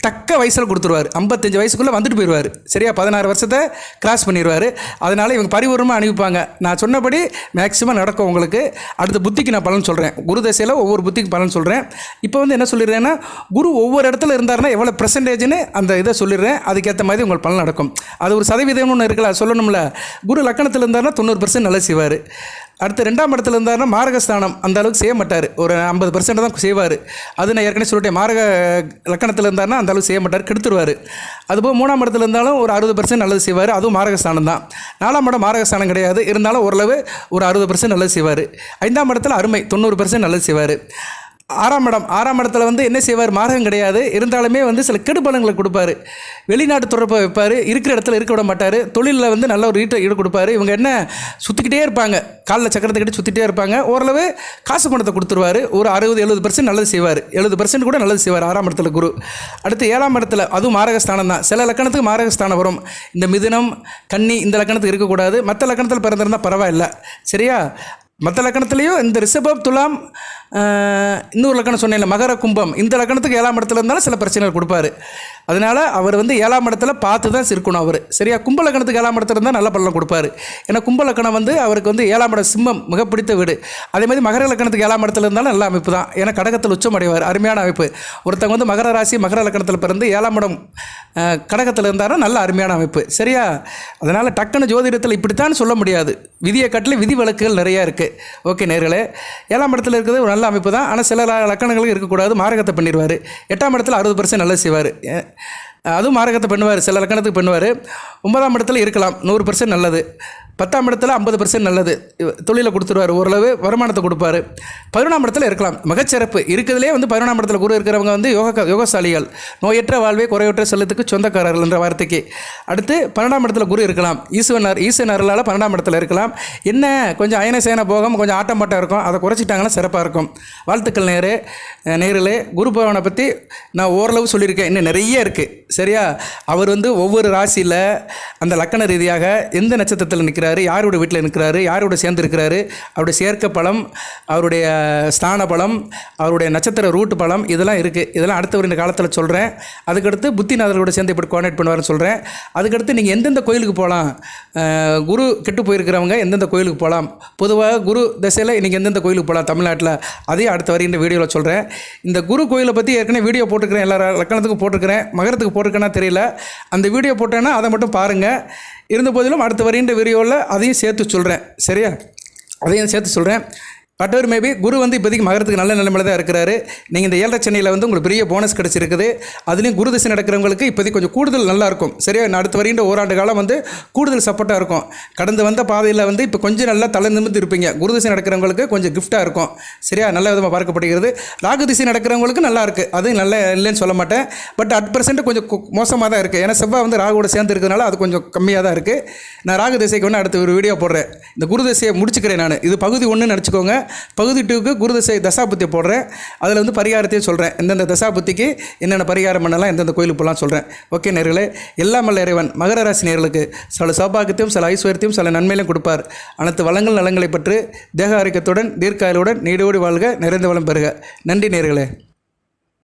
தக்க வயசில் கொடுத்துருவார். 55 வயசுக்குள்ளே வந்துட்டு போயிடுவார். சரியா? 16 வருஷத்தை கிராஸ் பண்ணிடுவார். அதனால் இவங்க பரிபூர்ணமாக அனுப்பிப்பாங்க. நான் சொன்னபடி மேக்ஸிமம் நடக்கும் உங்களுக்கு. அடுத்த புத்திக்கு நான் பலன் சொல்கிறேன். குரு தசையில் ஒவ்வொரு புத்திக்கு பலன் சொல்கிறேன். இப்போ வந்து என்ன சொல்லிடுறேன்னா, குரு ஒவ்வொரு இடத்துல இருந்தாருன்னா எவ்வளோ பெர்சன்டேஜ்னு அந்த இதை சொல்லிடுறேன். அதுக்கேற்ற மாதிரி உங்களுக்கு பலன் நடக்கும். அது ஒரு சதவீதம்னு ஒன்று இருக்குல்ல, சொல்லணும்ல. குரு லக்கணத்தில் இருந்தாருன்னா 90% நல்லது செய்வார். அடுத்து 2ஆம் இடத்துல இருந்தாருன்னா மாரகஸ்தானம் அந்த அளவுக்கு செய்ய மாட்டார், ஒரு 50% தான் செய்வார். அது நான் ஏற்கனவே சொல்லிட்டேன். மாரக லக்கணத்தில் இருந்தாருன்னா அந்த அளவுக்கு செய்ய மாட்டார், கெடுத்துருவார். அதுபோல் 3ஆம் இடத்துல இருந்தாலும் ஒரு 60% நல்லது செய்வார். அதுவும் மாரகஸ்தானம் தான். 4ஆம் இடம் மாரகஸ்தானம் கிடையாது, இருந்தாலும் ஓரளவு ஒரு 60% நல்லது செய்வார். 5ஆம் இடத்துல அருமை 90% நல்லது செய்வார். 6ஆம் இடத்துல வந்து என்ன செய்வார், மாரகம் கிடையாது, இருந்தாலுமே வந்து சில கெடுபலங்களை கொடுப்பாரு. வெளிநாட்டு தொடர்பை வைப்பார், இருக்கிற இடத்துல இருக்க விட மாட்டார். தொழிலில் வந்து நல்ல ஒரு ஈடு கொடுப்பாரு. இவங்க என்ன சுற்றிக்கிட்டே இருப்பாங்க, காலில் சக்கரத்துக்கிட்ட சுற்றிட்டே இருப்பாங்க. ஓரளவு காசு பணத்தை கொடுத்துருவார். ஒரு 60-70% நல்லது செய்வார். 70% கூட நல்லது செய்வார் 6ஆம் இடத்துல குரு. அடுத்து 7ஆம் இடத்துல அதுவும் மாரகஸ்தானம் தான். சில லக்கணத்துக்கு மாரகஸ்தானம் வரும். இந்த மிதுனம், கன்னி இந்த லக்கணத்துக்கு இருக்கக்கூடாது. மற்ற லக்கணத்தில் பிறந்திருந்தால் பரவாயில்லை. சரியா? மற்ற லக்கணத்துலேயும் இந்த ரிஷபம், துலாம், இன்னொரு லக்கணம் சொன்னேன் மகர, கும்பம், இந்த லக்கணத்துக்கு 7ஆம் இடத்துல இருந்தாலும் சில பிரச்சனைகள் கொடுப்பாரு. அதனால் அவர் வந்து 7ஆம் இடத்துல பார்த்து தான் இருக்கணும் அவர். சரியா? கும்ப லக்கணத்துக்கு 7ஆம் இடத்துல இருந்தால் நல்ல பலனை கொடுப்பாரு. ஏன்னா கும்ப லக்கணம் வந்து அவருக்கு வந்து 7ஆம் இடம் சிம்மம், மிக பிடித்த வீடு. அதேமாதிரி மகர லக்கணத்துக்கு 7ஆம் இடத்துல இருந்தாலும் நல்ல அமைப்பு தான். ஏன்னா கடகத்தில் உச்சம் அடைவார், அருமையான அமைப்பு. ஒருத்தவங்க வந்து மகர ராசி மகர லக்கணத்தில் பிறந்து 7ஆம் இடம் கடகத்தில் இருந்தாலும் நல்ல அருமையான அமைப்பு. சரியா? அதனால் டக்குன்னு ஜோதிடத்தில் இப்படித்தான் சொல்ல முடியாது. விதியை காட்டிலும் விதி வழக்குகள் நிறையா இருக்குது. ஓகே நேர்களே, 7ஆம் இடத்துல இருக்கிறது ஒரு நல்ல அமைப்பு தான். ஆனால் சில லக்கணங்களுக்கு இருக்கக்கூடாது, மாரகத்தை பண்ணிடுவார். 8ஆம் இடத்துல 60% நல்லது செய்வார். அதுவும் மாரகத்தை பண்ணுவார், சில லக்கணத்துக்கு பண்ணுவார். 9ஆம் இடத்துல இருக்கலாம் 100% நல்லது. 10ஆம் இடத்துல 50% நல்லது, தொழிலை கொடுத்துருவார், ஓரளவு வருமானத்தை கொடுப்பார். 11ஆம் இடத்துல இருக்கலாம், மிகச்சிறப்பு. இருக்கிறதுலே வந்து 11ஆம் இடத்துல குரு இருக்கிறவங்க வந்து யோகசாலிகள், நோயற்ற வாழ்வே குறையற்ற செல்லத்துக்கு சொந்தக்காரர்கள் என்ற வார்த்தைக்கு. அடுத்து 12ஆம் இடத்துல குரு இருக்கலாம், ஈஸ்வரன் அருளால் 12ஆம் இடத்துல இருக்கலாம். என்ன கொஞ்சம் அயன சேன போகம், கொஞ்சம் ஆட்டம் பாட்டம் இருக்கும், அதை குறைச்சிட்டாங்கன்னா சிறப்பாக இருக்கும். வாழ்த்துக்கள் நேரிலே. குரு பகவானை பற்றி நான் ஓரளவு சொல்லியிருக்கேன், இன்னும் நிறைய இருக்குது. சரியா? அவர் வந்து ஒவ்வொரு ராசியில் அந்த லக்கண ரீதியாக எந்த நட்சத்திரத்தில் நிற்கிறார், யாரோட வீட்டில் இருக்கிறாரு, யாரோட சேர்ந்து இருக்கிறாரு, அவருடைய சேர்க்க பலம், அவருடைய ஸ்தான பலம், அவருடைய நட்சத்திர ரூட் பலம், இதெல்லாம் இருக்குது. இதெல்லாம் அடுத்த ஒரு காலத்தில் சொல்கிறேன். அதுக்கடுத்து புத்திநாதர்களோட சேர்ந்து எப்படி கோஆர்டினேட் பண்ணுவார்னு சொல்கிறேன். அதுக்கடுத்து நீங்கள் எந்தெந்த கோயிலுக்கு போகலாம், குரு கெட்டு போயிருக்கிறவங்க எந்தெந்த கோயிலுக்கு போகலாம், பொதுவாக குரு தசையில் இன்றைக்கி எந்தெந்த கோயிலுக்கு போகலாம் தமிழ்நாட்டில், அதையும் அடுத்த வரை இந்த வீடியோவில் சொல்கிறேன். இந்த குரு கோயிலை பற்றி ஏற்கனவே வீடியோ போட்டுருக்கிறேன், எல்லா லக்கணத்துக்கும் போட்டிருக்கிறேன். மகரத்துக்கு போட்டிருக்கேன்னா தெரியல, அந்த வீடியோ போட்டேன்னா அதை மட்டும் பாருங்கள். இருந்த போதிலும் அடுத்த வருகின்ற வீடியோவில் அதையும் சேர்த்து சொல்கிறேன். சரியா? அதையும் சேர்த்து சொல்கிறேன். பட்டவர் மேபி குரு வந்து இப்போதைக்கு மகரத்துக்கு நல்ல நிலைமையில தான் இருக்கிறாரு. நீங்கள் இந்த 7.5 சனியில் வந்து உங்களுக்கு பெரிய போனஸ் கிடச்சிருக்குது. அதுலேயும் குரு திசை நடக்கிறவங்களுக்கு இப்போதைக்கு கொஞ்சம் கூடுதல் நல்லாயிருக்கும். சரியா? அடுத்து வருகின்ற ஓராண்டு காலம் வந்து கூடுதல் சப்போர்ட்டாக இருக்கும். கடந்து வந்த பாதையில் வந்து இப்போ கொஞ்சம் நல்லா தலை நிமிர்ந்து இருப்பீங்க. குரு திசை நடக்கிறவங்களுக்கு கொஞ்சம் கிஃப்ட்டாக இருக்கும். சரியா? நல்ல விதமாக பார்க்கப்படுகிறது. ராகு திசை நடக்கிறவங்களுக்கு நல்லா இருக்குது, அது நல்லா இல்லைன்னு சொல்ல மாட்டேன். பட் அட் பர்சன்ட் கொஞ்சம் மோசமாக தான் இருக்குது. ஏன்னா செவ்வாய் வந்து ராகுவோட சேர்ந்து இருக்கிறதுனால அது கொஞ்சம் கம்மியாக தான் இருக்குது. நான் ராகு திசைக்கு ஒன்று அடுத்த ஒரு வீடியோ போடுறேன். இந்த குரு திசையை முடிச்சுக்கிறேன் நான். இது பகுதி 1 நினச்சிக்கோங்க. பகுதி 2க்கு குரு தசை தசாபுத்தியை போடுறேன். அதில் வந்து பரிகாரத்தையும் சொல்கிறேன். எந்தெந்த தசாபுத்திக்கு என்னென்ன பரிகாரம் பண்ணலாம், எந்தெந்த கோயிலுக்கு போகலாம் சொல்கிறேன். ஓகே நேர்களே, எல்லாம் வல்ல இறைவன் மகர ராசி நேர்களுக்கு சில சௌபாகியத்தையும் சில ஐஸ்வர்யத்தையும் சில நன்மையிலும் கொடுப்பார். அனைத்து வளங்கள் நலங்களை பற்றி தேக ஆரோக்கியத்துடன் தீர்க்காயலுடன் நீடோடி வாழ்க, நிறைந்த வளம் பெறுக. நன்றி நேர்களே.